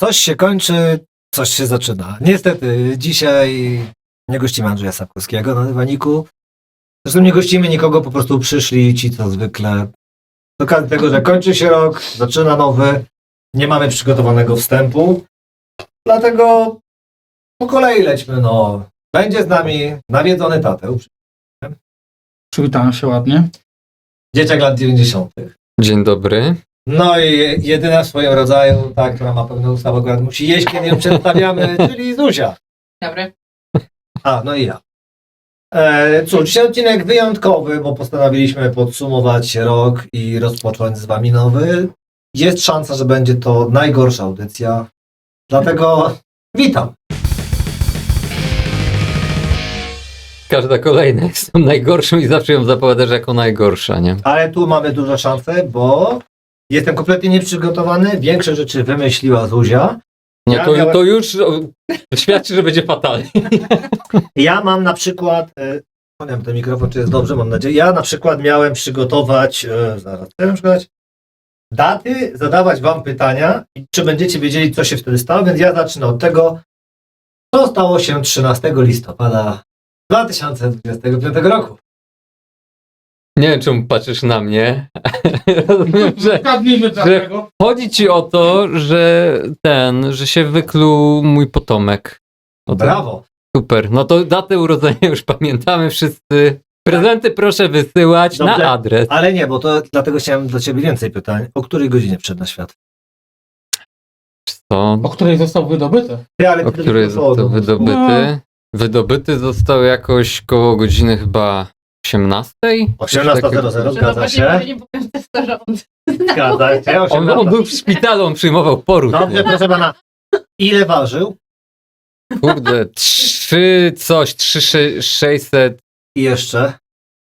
Coś się kończy, coś się zaczyna. Niestety, dzisiaj nie gościmy Andrzeja Sapkowskiego na dywaniku. Zresztą nie gościmy nikogo, po prostu przyszli ci, co zwykle. Z okazji tego, że kończy się rok, zaczyna nowy, nie mamy przygotowanego wstępu. Dlatego po kolei lećmy, no. Będzie z nami nawiedzony Tateusz. Przywitałem się ładnie. Dzieciak lat 90. Dzień dobry. No i jedyna w swoim rodzaju, ta, która ma pewną ustawę, akurat musi jeść, kiedy ją przedstawiamy, czyli Zuzia. Dobry. A, no i ja. Cóż, dzisiaj odcinek wyjątkowy, bo postanowiliśmy podsumować rok i rozpocząć z wami nowy. Jest szansa, że będzie to najgorsza audycja, dlatego witam. Każda kolejna jest tą najgorszą i zawsze ją zapowiadasz jako najgorsza, nie? Ale tu mamy duże szanse, bo jestem kompletnie nieprzygotowany. Większe rzeczy wymyśliła Zuzia. No Ja to, miałem- to już świadczy, że będzie fatalnie. Ja mam na przykład, nie wiem, ten mikrofon czy jest dobrze, mam nadzieję. Ja na przykład miałem przygotować, zaraz, miałem przygotować daty, zadawać wam pytania i czy będziecie wiedzieli, co się wtedy stało, więc ja zacznę od tego, co stało się 13 listopada 2025 roku. Nie wiem, czemu patrzysz na mnie. Rozumiem, że Zgadnijmy dlaczego. chodzi ci o to, że się wykluł mój potomek. O, to Brawo. super. No to datę urodzenia już pamiętamy wszyscy. Prezenty proszę wysyłać Dobrze. na adres. Ale nie, bo to dlatego chciałem do ciebie więcej pytań. O której godzinie wszedł na świat? Co? O której został wydobyty. Ty, ale O ty której tylko został powodu. wydobyty? Wydobyty został jakoś koło godziny chyba 18? 18:00, No zgadza właśnie się. nie powiem testo, że on... Zgadza się. On był w szpitalu, on przyjmował poród. Dobrze, proszę pana. Ile ważył? Kurde, 3,680. I jeszcze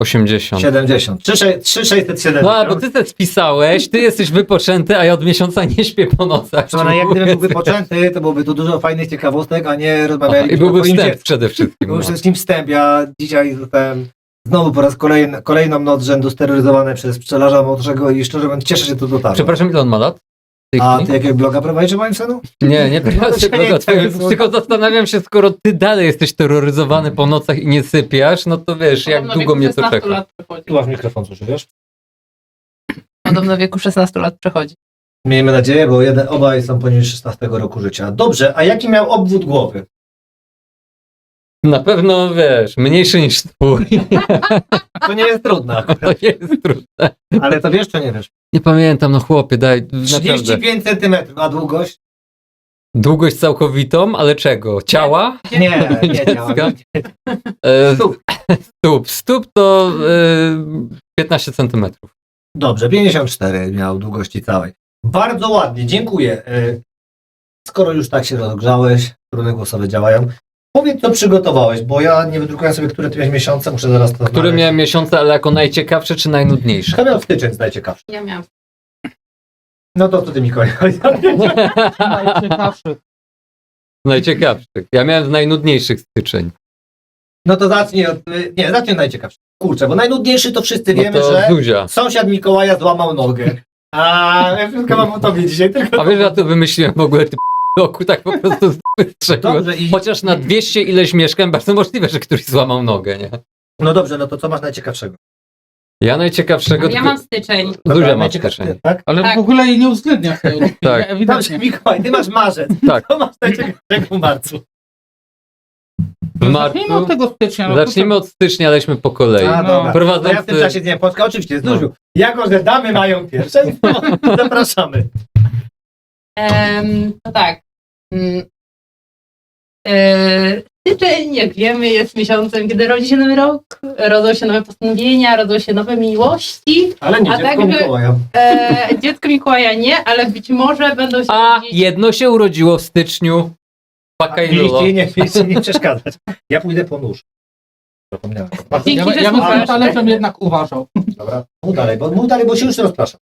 70. 3670. No, bo ty te spisałeś, ty jesteś wypoczęty, a ja od miesiąca nie śpię po nocach. Proszę pana, jak gdybym był wypoczęty, to byłoby tu dużo fajnych ciekawostek, a nie rozmawialiśmy I byłby o twoim wstęp dziecku. przede wszystkim. Był No. przede wszystkim wstęp. Ja dzisiaj zostałem znowu po raz kolejną noc rzędu steroryzowany przez pszczelarza młodszego i szczerze mówiąc cieszę się, że to dotarło. Przepraszam, ile on ma lat? W tej A chwili? ty jakiego bloga prowadzisz o moim synu? Nie to prowadzę się nie bloga twojego, interesuje. tylko zastanawiam się, skoro ty dalej jesteś terroryzowany po nocach i nie sypiasz, no to wiesz, jak Podobno długo w wieku mnie to 16 czeka. lat przechodzi. Tu masz mikrofon, co wiesz? Podobno w wieku 16 lat przechodzi. Miejmy nadzieję, bo obaj są poniżej 16 roku życia. Dobrze, a jaki miał obwód głowy? Na pewno, wiesz, mniejszy niż twój. To nie jest trudne To akurat. nie jest trudne. Ale to wiesz, czy nie wiesz? Nie pamiętam, no chłopie, daj, naprawdę. 35 cm, a długość? Długość całkowitą, ale czego? Ciała? Nie, nie działa. Dziecka? Stóp. Stóp to 15 centymetrów. Dobrze, 54 miał długości całej. Bardzo ładnie, dziękuję. Skoro już tak się rozgrzałeś, struny głosowe działają, powiedz, co przygotowałeś, bo ja nie wydrukowałem sobie, które ty miałeś miesiące, muszę zaraz to Które znaleźć. miałem miesiące, ale jako najciekawsze czy najnudniejsze? Kto miał styczeń, najciekawszy? Ja miałam. No to ty, Mikołaj. Najciekawszy. Najciekawszych. Ja miałem z najnudniejszych styczeń. No to zacznij od... Nie, zacznij od najciekawszy. Kurczę, bo najnudniejszy to wszyscy No wiemy, to że Zuzia. sąsiad Mikołaja złamał nogę. A ja wszystko mam o tobie dzisiaj, tylko... A wiesz, ja to wymyśliłem w ogóle roku, tak po prostu z czego. Dobrze, i... Chociaż na 200 ileś mieszkań, bardzo możliwe, że któryś złamał nogę, nie? No dobrze, no to co masz najciekawszego? Ja najciekawszego... Ja mam styczeń. Zuzia ma najciekawszy, styczeń. tak? Ale Tak. w ogóle jej nie uwzględnia w tej Tak. Dobrze, ewidentnie. Mikołaj, ty masz marzec. Tak. Co masz najciekawszego w marcu? W Zacznijmy od marcu... tego stycznia. No Zacznijmy od stycznia, aleśmy po kolei. A, dobra. No Prowadzący... ja w tym czasie nie Polska, oczywiście, No. Zuziu. Jako, że damy mają pierwszeństwo, zapraszamy. To tak. Styczeń, jak wiemy, jest miesiącem, kiedy rodzi się nowy rok, rodzą się nowe postanowienia, rodzą się nowe miłości. Ale nie, A dziecko także- Mikołaja. Dziecko Mikołaja nie, ale być może będą się A rodzić... jedno się urodziło w styczniu. Paka i lulo. Mieliście nie przeszkadzać. Ja pójdę po nóż. Zapomniałem. Dzięki, że Ja bym słuchasz. talerzem jednak uważał. Dobra, mów dalej, bo się już rozpraszam.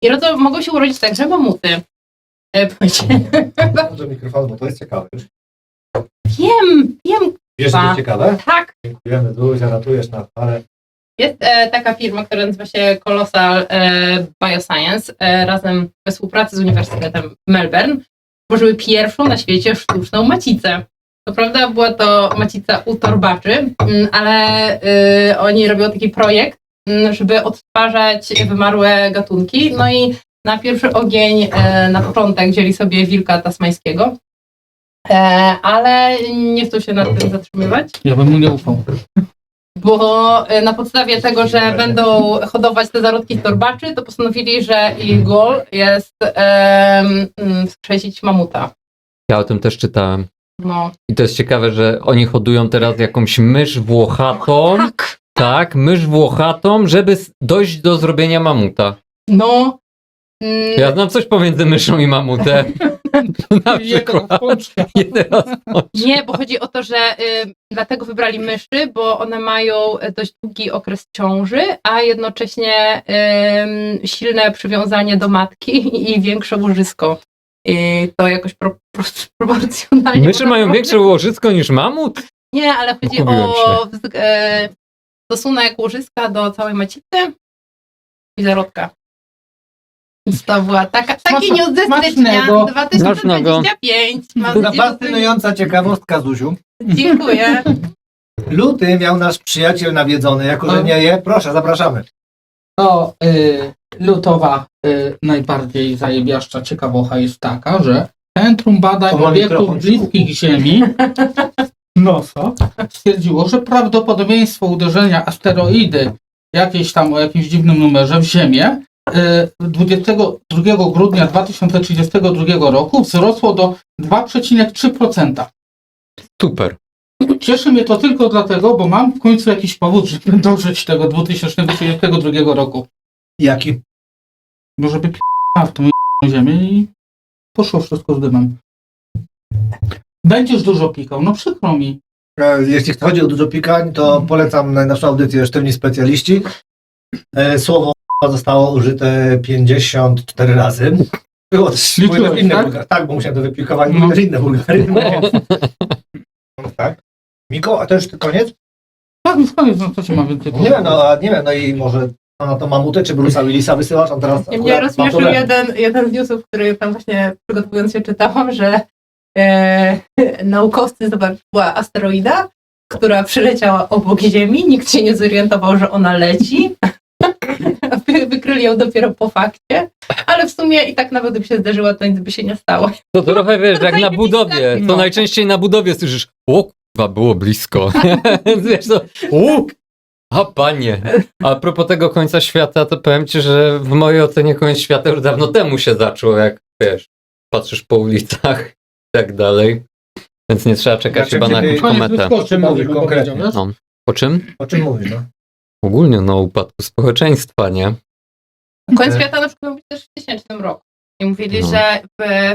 I mogą się urodzić także mamuty. Dobrze mikrofon, bo to jest ciekawe. Wiem, Wiesz, że to jest ciekawe? tak. Dziękujemy, Zuzia, ratujesz nas, ale Jest taka firma, która nazywa się Colossal Bioscience, razem we współpracy z Uniwersytetem Melbourne stworzyły pierwszą na świecie sztuczną macicę. Co prawda była to macica u torbaczy, ale oni robią taki projekt, żeby odtwarzać wymarłe gatunki. No i na pierwszy ogień na początek wzięli sobie wilka tasmańskiego, ale nie chcą się nad tym zatrzymywać. Ja bym mu nie ufał. Bo na podstawie tego, że będą hodować te zarodki torbaczy, to postanowili, że ich goal jest wskrzesić mamuta. Ja o tym też czytałem. No. I to jest ciekawe, że oni hodują teraz jakąś mysz włochatą. Tak, mysz włochatą, żeby dojść do zrobienia mamuta. No. Ja znam coś pomiędzy myszą i mamutem. Na przykład. Nie, bo chodzi o to, że dlatego wybrali myszy, bo one mają dość długi okres ciąży, a jednocześnie silne przywiązanie do matki i większe łożysko. I to jakoś proporcjonalnie. Myszy mają większe łożysko niż mamut? Nie, ale chodzi Pogubiłem o stosunek łożyska do całej macicy i zarodka. Więc to była taki news ze stycznia Smacznego. 2025. Mam To nadzieję, fascynująca ciekawostka, Zuziu. Dziękuję. Luty miał nasz przyjaciel nawiedzony, jako że nie je. Proszę, zapraszamy. To lutowa najbardziej zajebiaszcza ciekawocha jest taka, że Centrum Badań Powoli Obiektów mikrofon. Bliskich Ziemi NASA stwierdziło, że prawdopodobieństwo uderzenia asteroidy jakiejś tam o jakimś dziwnym numerze w Ziemię 22 grudnia 2032 roku wzrosło do 2,3%. Super. Cieszy mnie to tylko dlatego, bo mam w końcu jakiś powód, żeby dożyć tego 2032 roku. Jaki? Bo żeby w tą ziemię i poszło wszystko z dymem. Będziesz dużo pikał, no przykro mi. Jeśli chodzi o dużo pikań, to polecam najnowszą audycję Sztywni Specjaliści. Słowo zostało użyte 54 razy. Było też Liczyłeś, inne tak? wulgary. Tak, bo musiałem to wypikować, No. były też inne wulgary. Tak. Miko, a to już koniec? Tak, już koniec, no co ci ma więcej Nie wiem, no i może na to mamutę czy Bruce'a Willisa wysyłasz, a teraz Mnie akurat rozśmieszył mam problem. jeden z newsów, który tam właśnie przygotowując się czytałam, że naukowcy zobaczyła asteroida, która przyleciała obok Ziemi, nikt się nie zorientował, że ona leci. Wykryli ją dopiero po fakcie, ale w sumie i tak nawet gdyby się zdarzyło, to nic by się nie stało. To trochę wiesz, jak na budowie. To No. najczęściej na budowie słyszysz, o kurwa, było blisko. Więc wiesz to, a panie. A propos tego końca świata, to powiem ci, że w mojej ocenie koniec świata już dawno temu się zaczął, jak wiesz, patrzysz po ulicach i tak dalej. Więc nie trzeba czekać Znaczy, chyba na kiedy- jakąś kometę. O czym mówisz konkretnie? No. O czym? O czym mówisz, no? Ogólnie no, o upadku społeczeństwa, nie? Koniec świata na przykład miał być też w 1000 roku. I mówili, No. że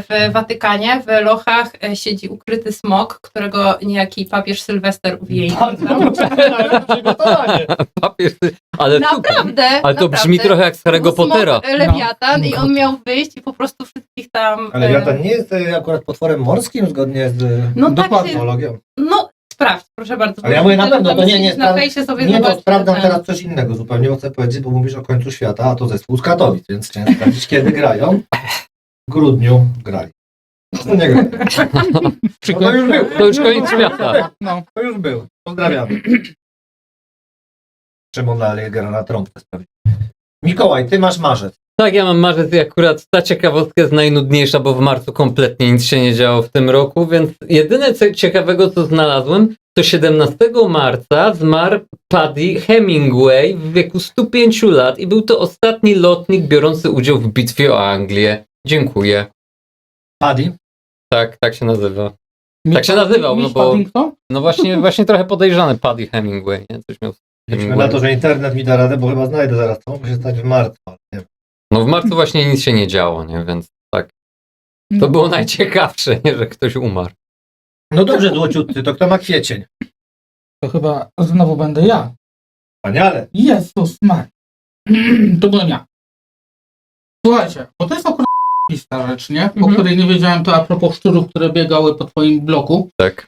w Watykanie, w lochach siedzi ukryty smok, którego niejaki papież Sylwester uwieje. Papier, ale super. Naprawdę. Ale to brzmi naprawdę. trochę jak z Harry'ego Był smok, Pottera. Lewiatan i on miał wyjść i po prostu wszystkich tam... Ale Lewiatan nie jest akurat potworem morskim zgodnie z No tak dokładnie. się, biologią. no sprawdź, proszę bardzo. Ale ja mówię na pewno, to nie, Na fejsie sobie nie, to zobaczyć, sprawdzam ten- teraz coś innego zupełnie, bo chcę powiedzieć, bo mówisz o końcu świata, a to zespół z Katowic, więc chciałem sprawdzić, kiedy grają. W grudniu grali. To nie grali. No to już był. To już koniec świata. No. To już był. Pozdrawiamy. Szymon dalej gra na trąbce sprawdzić. Mikołaj, ty masz marzec. Tak, ja mam marzec i akurat ta ciekawostka jest najnudniejsza, bo w marcu kompletnie nic się nie działo w tym roku, więc jedyne co ciekawego, co znalazłem, to 17 marca zmarł Paddy Hemingway w wieku 105 lat i był to ostatni lotnik biorący udział w bitwie o Anglię. Dziękuję. Paddy? Tak się nazywa. Tak się nazywał, no bo no właśnie trochę podejrzany Paddy Hemingway, nie? Coś miał z Liczmy Hemingway. na to, że internet mi da radę, bo chyba znajdę zaraz, co mógł się stać w marcu. Ale nie wiem. No w marcu właśnie nic się nie działo, nie? Więc tak. To było najciekawsze, nie? Że ktoś umarł. No dobrze, złociutcy, to kto ma kwiecień? To chyba znowu będę ja. Wspaniale. Jezus Maria. To byłem ja. Słuchajcie, bo to jest akurat rzecz, nie? O której nie wiedziałem, to a propos szczurów, które biegały po twoim bloku. Tak.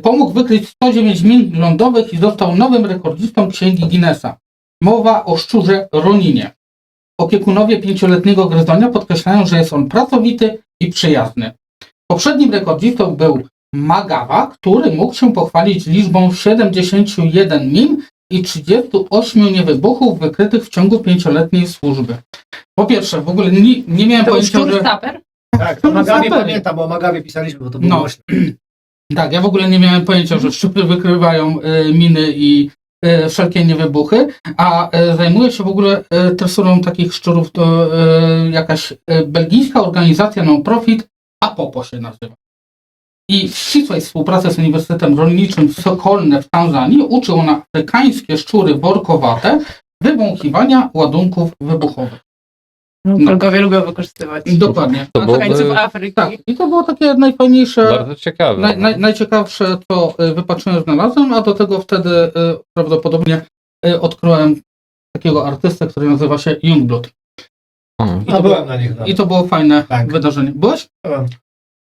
pomógł wykryć 109 min lądowych i został nowym rekordzistą Księgi Guinnessa. Mowa o szczurze Roninie. Opiekunowie 5-letniego gryzonia podkreślają, że jest on pracowity i przyjazny. Poprzednim rekordzistą był Magawa, który mógł się pochwalić liczbą 71 min i 38 niewybuchów wykrytych w ciągu 5-letniej służby. Po pierwsze, w ogóle nie miałem To pojęcia, szczur że... saper? Tak, o Magawie Sapery. pamiętam, bo o Magawie pisaliśmy, bo to było No. głośno. Tak, ja w ogóle nie miałem pojęcia, że szczupy wykrywają miny i wszelkie niewybuchy, a zajmuje się w ogóle tresurą takich szczurów to jakaś belgijska organizacja non-profit, APOPO się nazywa. I w ścisłej współpracy z Uniwersytetem Rolniczym Sokolne w Tanzanii uczy ona afrykańskie szczury workowate wybąkiwania ładunków wybuchowych. Belgowie lubią wykorzystywać Dokładnie. To było- mieszkańców Afryki. Tak, i to było takie najfajniejsze, Bardzo ciekawe. najciekawsze, co wypatrzyłem, znalazłem, a do tego wtedy prawdopodobnie odkryłem takiego artystę, który nazywa się Youngblood. A byłem na nich. I to było fajne Tak. wydarzenie. Byłeś? Byłem.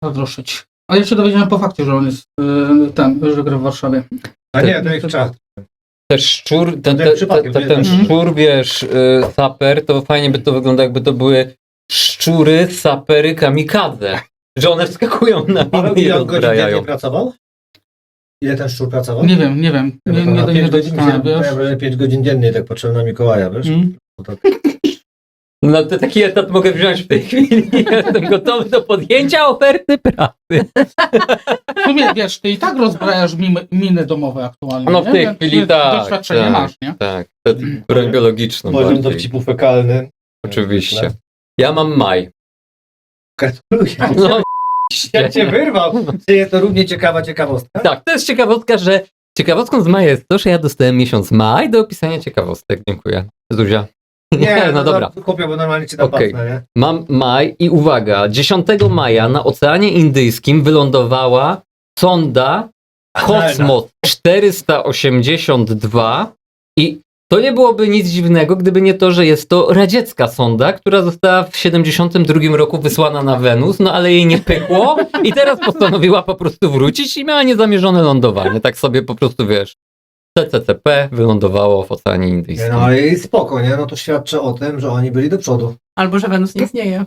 Zazdroszczyć. A ja się dowiedziałem po fakcie, że on jest że gra w Warszawie. A nie, to ich czas. Też szczur, Ten przypadkiem, ten nie? szczur, wiesz, saper, to fajnie by to wyglądało, jakby to były szczury, sapery, kamikadze. Że one wskakują na Paweł, miny i ile on godzin dziennie rozbrajają. pracował? Ile ten szczur pracował? Nie wiem. Nie 5 godzin, doczytałem, wiesz? 5 godzin dziennie, tak patrzyłem na Mikołaja, wiesz? Mm. Bo tak- No to taki etat mogę wziąć w tej chwili. Jestem gotowy do podjęcia oferty pracy. W sumie, wiesz, ty i tak rozbrajasz miny domowe aktualnie. No w nie? tej Więc chwili tak, doświadczenie tak. masz, nie? Tak, to broń biologiczną Poziom bardziej. dowcipu fekalny. Oczywiście. Ja mam maj. Gratuluję. No, Ja cię wyrwał. Czy jest to równie ciekawa ciekawostka? tak, to jest ciekawostka, że ciekawostką z maja jest to, że ja dostałem miesiąc maj do opisania ciekawostek. Dziękuję. Zuzia. Nie, no dobra. Kupię, bo normalnie ci tam Okej. pasnę, nie? Mam maj i uwaga, 10 maja na Oceanie Indyjskim wylądowała sonda Kosmos 482 i to nie byłoby nic dziwnego, gdyby nie to, że jest to radziecka sonda, która została w 72 roku wysłana na Wenus, no ale jej nie pykło i teraz postanowiła po prostu wrócić i miała niezamierzone lądowanie. Tak sobie po prostu, wiesz, CCCP wylądowało w Oceanie Nie, Indyjskim. no ale i spoko, nie? No to świadczy o tym, że oni byli do przodu. Albo że Wenus nie istnieje.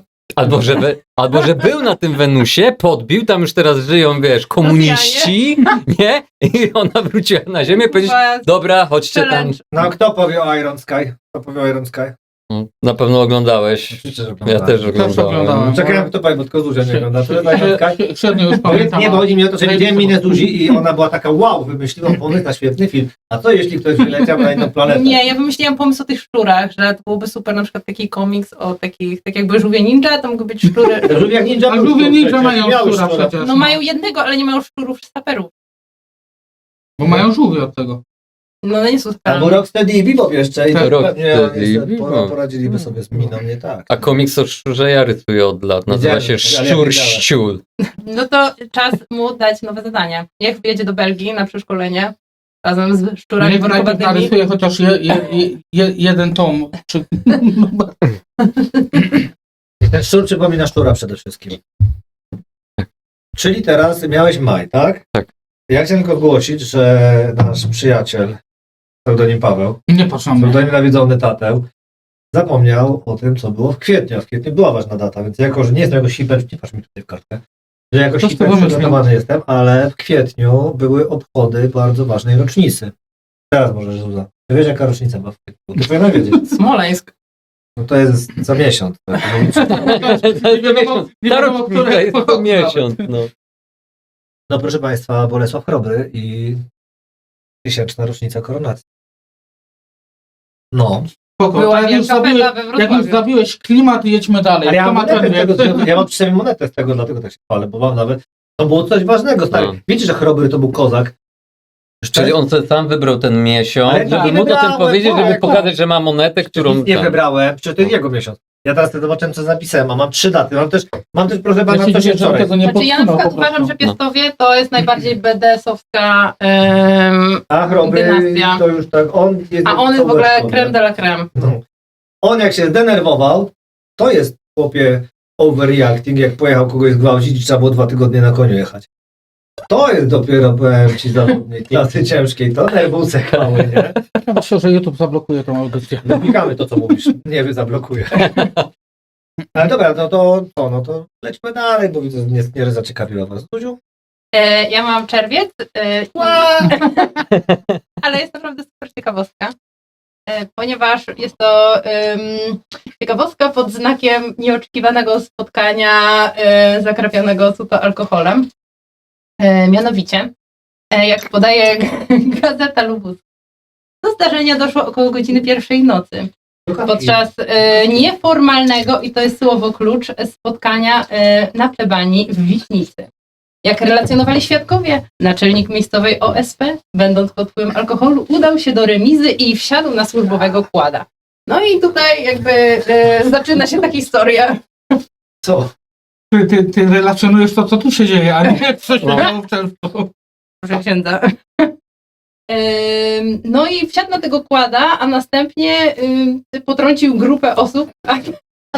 Albo że był na tym Wenusie, podbił, tam już teraz żyją, wiesz, komuniści, nie? I ona wróciła na ziemię, powiedzieć, dobra, chodźcie tam. Challenge. No a kto powie o Iron Sky? Kto powie o Iron Sky? No, na pewno oglądałeś. Oczywiście, że Ja oglądałem. też oglądałem. oglądałem. Czekałem, kto powie, bo tylko Zuzia nie ogląda. To jest Iron Sky. Średnio już Bo pamiętam. nie, bo chodzi mi o to, że widziałem minę Zuzi i ona była taka wow, wymyśliła pomysł na świetny film. A co jeśli ktoś wyleciał na inną planetę? Nie, ja wymyśliłam pomysł o tych szczurach, że to byłoby super na przykład taki komiks o takich, tak jakby żółwie ninja, to mogły być szczury. Żółwie jak ninja A był żółwie szczur ninja przecież, mają miały szczura szczura. przecież. No mają jednego, ale nie mają szczurów saperów. Bo mają żółwie od tego. No one nie są Albo saperami. Rocksteady i Bebop jeszcze. I Tak, to pewnie Rocksteady i oni Bebop. poradziliby sobie z miną, nie tak. A komiks o szczurze ja rysuję od lat. Nazywa się Widziałem, ale ja Szczur wiedziałem. Ściul. No to czas mu dać nowe zadanie. Niech wyjedzie do Belgii na przeszkolenie razem z szczurami Niech najpierw workowatymi. narysuje chociaż jeden tom. Czy... Ten szczur przypomina szczura przede wszystkim. Czyli teraz miałeś maj, tak? Tak. Ja chciałem tylko ogłosić, że nasz przyjaciel, pseudonim Paweł, Nie patrz na mnie. pseudonim nawiedzony Tateł, zapomniał o tym, co było w kwietniu. A w kwietniu była ważna data, więc jako, że nie jestem jakoś hiper, nie patrz mi tutaj w kartkę, że jakoś Coś hiper to wymyślił. przygotowany jestem, ale w kwietniu były obchody bardzo ważnej rocznicy. Teraz możesz, Zuza. Ty wiesz, jaka rocznica była w kwietniu? Ty powinna wiedzieć. Smoleńsk. No to jest za miesiąc. Tak. Nie Ta wiadomo, rocznica które- jest co miesiąc. No. No proszę Państwa, Bolesław Chrobry i 1000. rocznica koronacji. No. Spoko, Była jak już wielka zabiłeś- feta we Jak już Wrocławiu. zabiłeś klimat, jedźmy dalej. Ale ja Kto mam, ma czerwiec? ja mam przy sobie monetę z tego, dlatego tak się chwalę, bo mam nawet, to było coś ważnego, stary. No. Wiecie, że Chrobry to był kozak? Czyli on sobie sam wybrał ten miesiąc, Ale żeby nie mógł o tym wybrałem, powiedzieć, żeby tak. pokazać, że ma monetę, którą... Nic nie tam- wybrałem, przecież to jest jego miesiąc. Ja teraz zobaczyłem, co zapisałem, a mam 3 daty. Mam też proszę Ja pana, się co się dziwię, że on wczoraj. tego nie Znaczy ja na podsunął przykład po uważam, prostu. że Piastowie to jest najbardziej BDS-owska, A Chrobry dynastia. to już tak, on jest... a on jest w ogóle całeczką, creme de la creme. No. On jak się zdenerwował, to jest, chłopie, overreacting, jak pojechał kogoś zgwałcić i trzeba było 2 tygodnie na koniu jechać. To jest dopiero, powiem ci, zawodnik klasy ciężkiej. To nerwusek mały, nie? Ja myślę, że YouTube zablokuje tą audycję. Wypikamy to, co mówisz. Nie, zablokuje. Ale dobra, no to lećmy dalej, bo widzę, że nie zaciekawiła was. Zuziu? Ja mam czerwiec, ale jest naprawdę super ciekawostka, ponieważ jest to ciekawostka pod znakiem nieoczekiwanego spotkania zakrapionego suto alkoholem. Mianowicie, jak podaje Gazeta Lubuska, do zdarzenia doszło około godziny 1:00 nocy. Podczas nieformalnego, i to jest słowo klucz, spotkania na plebanii w Wiśnicy. Jak relacjonowali świadkowie, naczelnik miejscowej OSP, będąc pod wpływem alkoholu, udał się do remizy i wsiadł na służbowego kłada. No i tutaj jakby zaczyna się ta historia. Co? Ty relacjonujesz to, co tu się dzieje, a nie co się działo w ten sposób. Proszę księdza. No i wsiadł na tego kłada, a następnie potrącił grupę osób.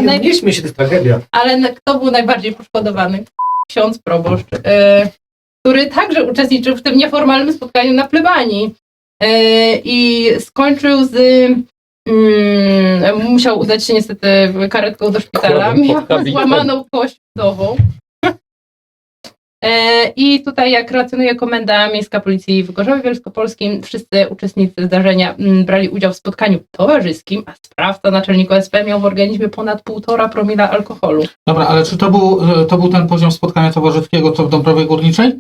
Nie śmiej się, to jest tragedia. Ale kto był najbardziej poszkodowany? Ksiądz proboszcz, który także uczestniczył w tym nieformalnym spotkaniu na plebanii i skończył z... musiał udać się niestety karetką do szpitala, Kładem miał pod kabitem. złamaną kość udową. I tutaj, jak relacjonuje Komenda Miejska Policji w Gorzowie Wielkopolskim, wszyscy uczestnicy zdarzenia brali udział w spotkaniu towarzyskim, a sprawca, naczelnik OSP, miał w organizmie ponad 1,5 promila alkoholu. Dobra, ale czy to był ten poziom spotkania towarzyskiego, co w Dąbrowie Górniczej?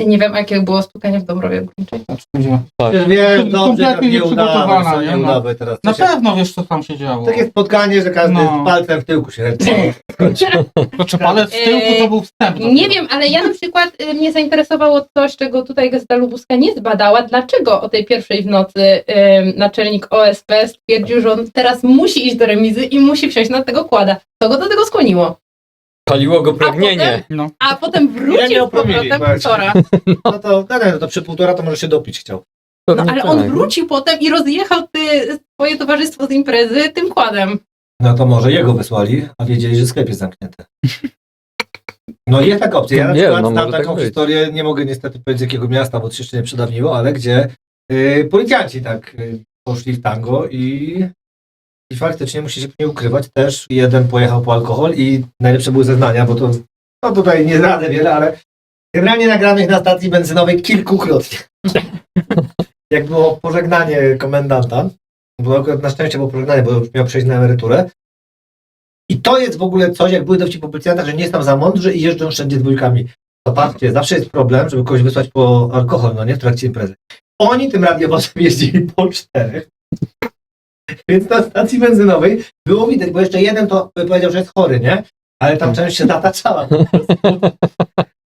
Nie wiem, jakie było spotkanie w Dąbrowie Górniczej. Przecież wiesz, dobrze, Kompletnie jak nieprzygotowana, nie nie? No. udawaj teraz. Na pewno wiesz, co tam się działo. Takie spotkanie, że każdy No. z palcem w tyłku się ręczy. To czy palec w tyłku to był wstęp? Nie wiem, ale ja na przykład mnie zainteresowało coś, czego tutaj Gazeta Lubuska nie zbadała. Dlaczego o tej 1:00 w nocy naczelnik OSP stwierdził, że on teraz musi iść do remizy i musi wsiąść na tego kłada. Co go do tego skłoniło? Paliło go pragnienie. No. A potem Ja nie wrócił z opromili, powrotem właśnie. 1,5. No to przy 1,5 to może się dopić chciał. No ale on wrócił potem i rozjechał swoje towarzystwo z imprezy tym kładem. No to może jego wysłali, a wiedzieli, że sklep jest zamknięty. No jest taka opcja. Ja na Nie, przykład no znam może tak taką być. historię, nie mogę niestety powiedzieć jakiego miasta, bo to się jeszcze nie przedawniło, ale gdzie policjanci tak poszli w tango i faktycznie musi się nie ukrywać. Też jeden pojechał po alkohol i najlepsze były zeznania, bo to no tutaj nie zdradzę wiele, ale generalnie nagranych na stacji benzynowej kilkukrotnie. Jak było pożegnanie komendanta, bo akurat na szczęście było pożegnanie, bo już miał przejść na emeryturę. I to jest w ogóle coś, jak były dowcipy po policjantach, że nie jest tam za mądrzy i jeżdżą wszędzie dwójkami. To patrzcie, zawsze jest problem, żeby kogoś wysłać po alkohol, no nie, w trakcie imprezy. Oni tym radiowozem jeździli po 4. Więc na stacji benzynowej było widać, bo jeszcze jeden to powiedział, że jest chory, nie? Ale tam część się zataczała. Po prostu.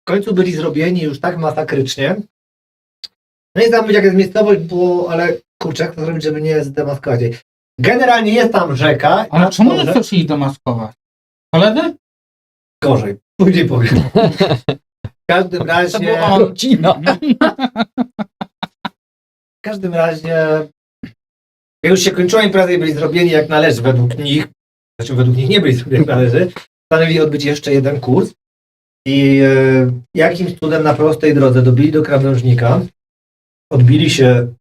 W końcu byli zrobieni już tak masakrycznie. No i tam być jak jest miejscowość, było, ale kurczę, jak to zrobić, żeby nie zdemaskować jej. Generalnie jest tam rzeka. Ale na czemu nie torze- chcesz ich demaskować? Koledzy? Gorzej. Później powiem. W każdym To razie... był on. Rodzina. W każdym razie, jak już się kończyła impreza i byli zrobieni jak należy według nich, znaczy według nich nie byli zrobieni jak należy, postanowili odbyć jeszcze jeden kurs i jakimś cudem na prostej drodze dobili do krawężnika, odbili się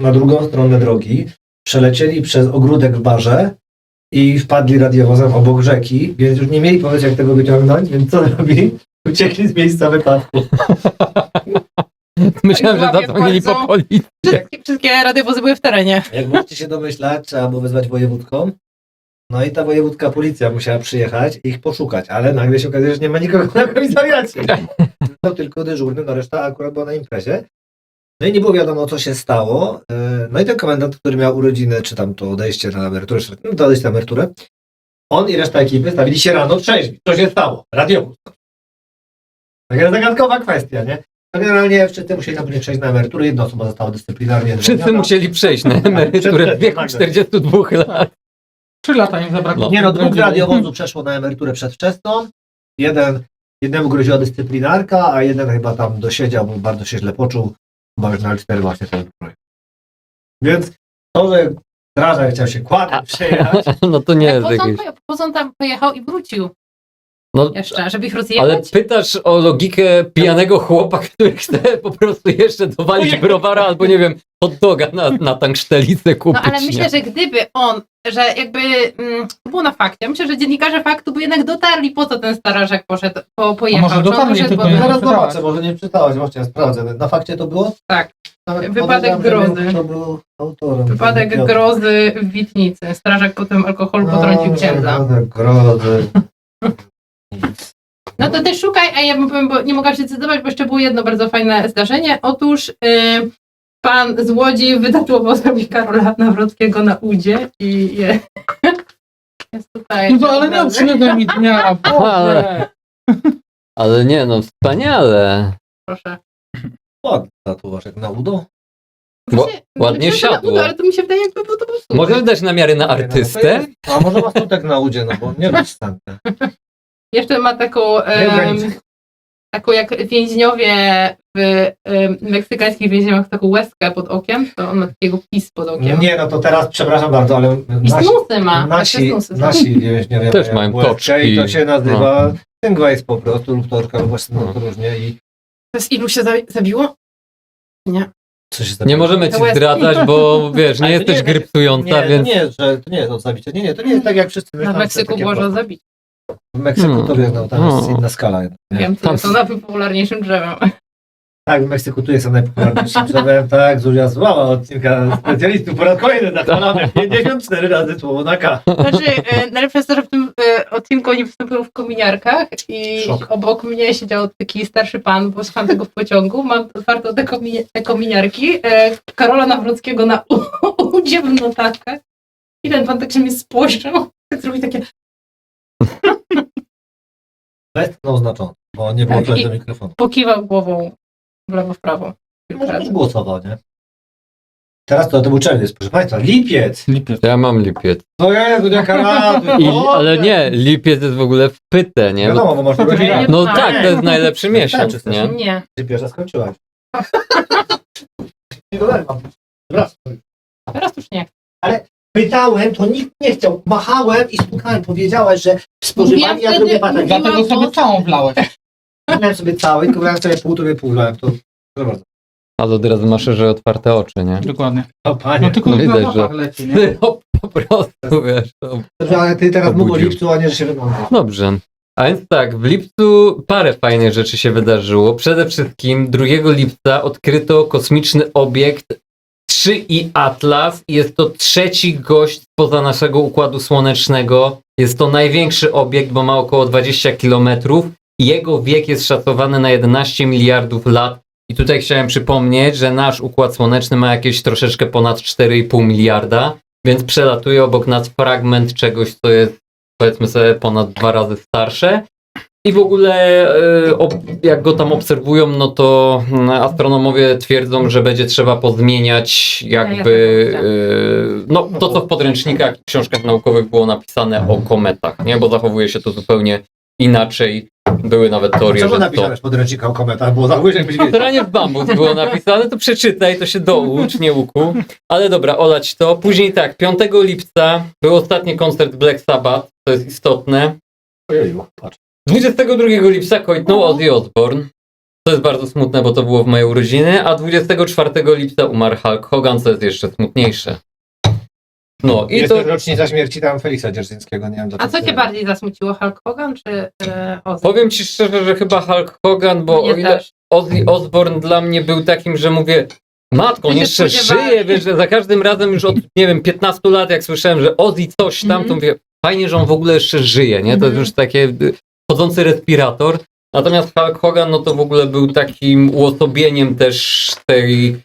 na drugą stronę drogi, przelecieli przez ogródek w barze i wpadli radiowozem obok rzeki, więc już nie mieli pomysłu jak tego wyciągnąć, więc co zrobili? Uciekli z miejsca wypadku. Myślałem, że Łapię zadzwonili po palcą. policji. Wszystkie radiowozy były w terenie. Jak możecie się domyślać, trzeba było wezwać wojewódką. No i ta wojewódka policja musiała przyjechać i ich poszukać, ale nagle się okazuje, że nie ma nikogo na komisariacie. To tylko dyżurny, no reszta akurat była na imprezie. No i nie było wiadomo, co się stało. No i ten komendant, który miał urodziny, czy tam to odejście na emeryturę, no to odejście na emeryturę, on i reszta ekipy stawili się rano trzeźwi. Co się stało? Radiowóz. Taka zagadkowa kwestia, nie? No generalnie wszyscy musieli tam przejść na emeryturę, jedna osoba została dyscyplinarnie Wszyscy zwolniona. musieli przejść na emeryturę w wieku 42 lat. 3 lata im zabrakło. Nie no, dwóch radiowozów przeszło na emeryturę przedwczesną. Jednemu groziła dyscyplinarka, a jeden chyba tam dosiedział, bo bardzo się źle poczuł. Chyba już na 4 właśnie ten projekt. Więc to, że strażak chciał się kładem przejechać, No to nie jest Po co on jakieś... pojechał? Po co on tam pojechał i wrócił? No, jeszcze, żeby ich ale rozjechać? pytasz o logikę pijanego chłopa, który chce po prostu jeszcze dowalić browara albo nie wiem, hot doga na tanksztelicę kupić. No ale nie? myślę, że gdyby on, że jakby to było na fakcie, myślę, że dziennikarze faktu by jednak dotarli, po co ten starażek pojechał. może Czy on dotarli, poszedł, tylko bo- nie Zaraz przeczytałaś. zobaczę, może nie czytałaś, właśnie sprawdzę. Na fakcie to było? Tak. Nawet Wypadek podejrzewam, że grozy. Kto był autorem? Wypadek Piotr. grozy w Witnicy. Strażak potem alkoholu potrącił księdza. Wypadek grozy. No to ty szukaj, a ja bym powiem, bo nie mogłam się zdecydować, bo jeszcze było jedno bardzo fajne zdarzenie. Otóż pan z Łodzi wytatuował sobie Karola Nawrockiego na udzie i jest tutaj. No to, ale nie obśmiewaj mi dnia, Boże. Ale nie, no wspaniale. Proszę. Ładny tatuażek na udo. Właśnie, ładnie myślę, że na siadło. udo, ale to mi się wydaje, jakby to był super. Możesz dać namiary na artystę? A może ma skutek na udzie, no bo nie robisz wstępne. Jeszcze ma taką, taką jak więźniowie w meksykańskich więzieniach, taką łezkę pod okiem, to on ma takiego pis pod okiem. Nie, no to teraz, przepraszam bardzo, ale I snusy ma. nasi więźniowie Też mają łezkę toczki. i to się nazywa Tynguajs po prostu, lub torka, lub właśnie no, to różnie i To jest ilu się zabiło? Nie. co się Nie możemy ci To łezki. zdradzać, bo wiesz, nie Ale to jesteś nie- grypsująca, Nie, więc... to nie jest od zabicia. Nie, to nie jest tak jak wszyscy Na myślą, że Meksyku takie można proste. zabić. W Meksyku to wiesz, no, tam jest inna skala. Nie? Wiem, to są najpopularniejszym drzewem. Tak, w Meksyku tu jest najpopularniejszym drzewem, tak, Zuzia złama odcinka specjalistów po raz kolejny nakładamy 54 razy słowo na K. Znaczy, najlepsze jest to, że w tym odcinku oni występują w kominiarkach i Szok. obok mnie siedział taki starszy pan, bo słucham tego w pociągu, mam otwarte te kominiarki, Karola Nawrockiego na udzie w notatkach i ten pan tak się mnie spojrzał, tak zrobił takie, Westchnął znacząco, bo nie było Tak, tutaj i- do mikrofonu. pokiwał głową w lewo, w prawo. Kilka Może też razy. głosował, nie? Teraz to był czerwiec, proszę Państwa, lipiec! Lipiec. Ja mam lipiec. O Jezu, jaka rada! Ale nie, lipiec jest w ogóle w pytę, nie? Bo- Wiadomo, bo masz urodziny. Nie, No nie, tak, to jest najlepszy Wystarczy miesiąc, też. nie? Nie. Ty pierwsza skończyłaś. Nie dolewam. Raz. Teraz już nie. Pytałem, to nikt nie chciał. Machałem i stukałem. Powiedziałaś, że Ja spożywanie, ja wtedy zrobię batek. mówiłam- Dlatego sobie całą wlałeś. Miałem sobie cały, tylko brałem sobie pół, tobie pół brałem. To proszę bardzo. Ale od razu masz że otwarte oczy, nie? Dokładnie. O panie. No tylko No na widać, zapach że- leci, nie? No, po prostu, wiesz. To... Dobrze, ale ty teraz mów o Obudził. lipcu, a nie, że się wygląda. Dobrze. A więc tak, w lipcu parę fajnych rzeczy się wydarzyło. Przede wszystkim 2 lipca odkryto kosmiczny obiekt 3i Atlas. Jest to trzeci gość spoza naszego Układu Słonecznego. Jest to największy obiekt, bo ma około 20 km. Jego wiek jest szacowany na 11 miliardów lat. I tutaj chciałem przypomnieć, że nasz Układ Słoneczny ma jakieś troszeczkę ponad 4,5 miliarda, więc przelatuje obok nas fragment czegoś, co jest powiedzmy sobie ponad 2 razy starsze. I w ogóle jak go tam obserwują, no to astronomowie twierdzą, że będzie trzeba pozmieniać jakby no to, co w podręcznikach i książkach naukowych było napisane o kometach, nie? Bo zachowuje się to zupełnie inaczej. Były nawet teorie, Czemu że to... napisałeś podręcznika o kometach? Bo zachowujesz, jakbyś wiedział. Staranie w bambus było napisane, to przeczytaj, to się doucz, nie łuku. Ale dobra, olać to. Później tak, 5 lipca był ostatni koncert Black Sabbath, to jest istotne. Ojeju, patrz. 22 lipca kończył Ozzy Osbourne. To jest bardzo smutne, bo to było w moje urodziny, a 24 lipca umarł Hulk Hogan, co jest jeszcze smutniejsze. No i Jest to... też rocznica śmierci tam Feliksa Dzierżyńskiego, nie wiem A co cię bardziej zasmuciło, Hulk Hogan czy Ozzy? Powiem ci szczerze, że chyba Hulk Hogan, bo Mnie o ile też. Ozzy Osbourne dla mnie był takim, że mówię, matko, on Ty się jeszcze spodziewałeś. żyje, wiesz, że za każdym razem już od, nie wiem, 15 lat, jak słyszałem, że Ozzy coś tam, to Mhm. mówię, fajnie, że on w ogóle jeszcze żyje, nie? To jest Mhm. już takie chodzący respirator. Natomiast Hulk Hogan, no to w ogóle był takim uosobieniem też tej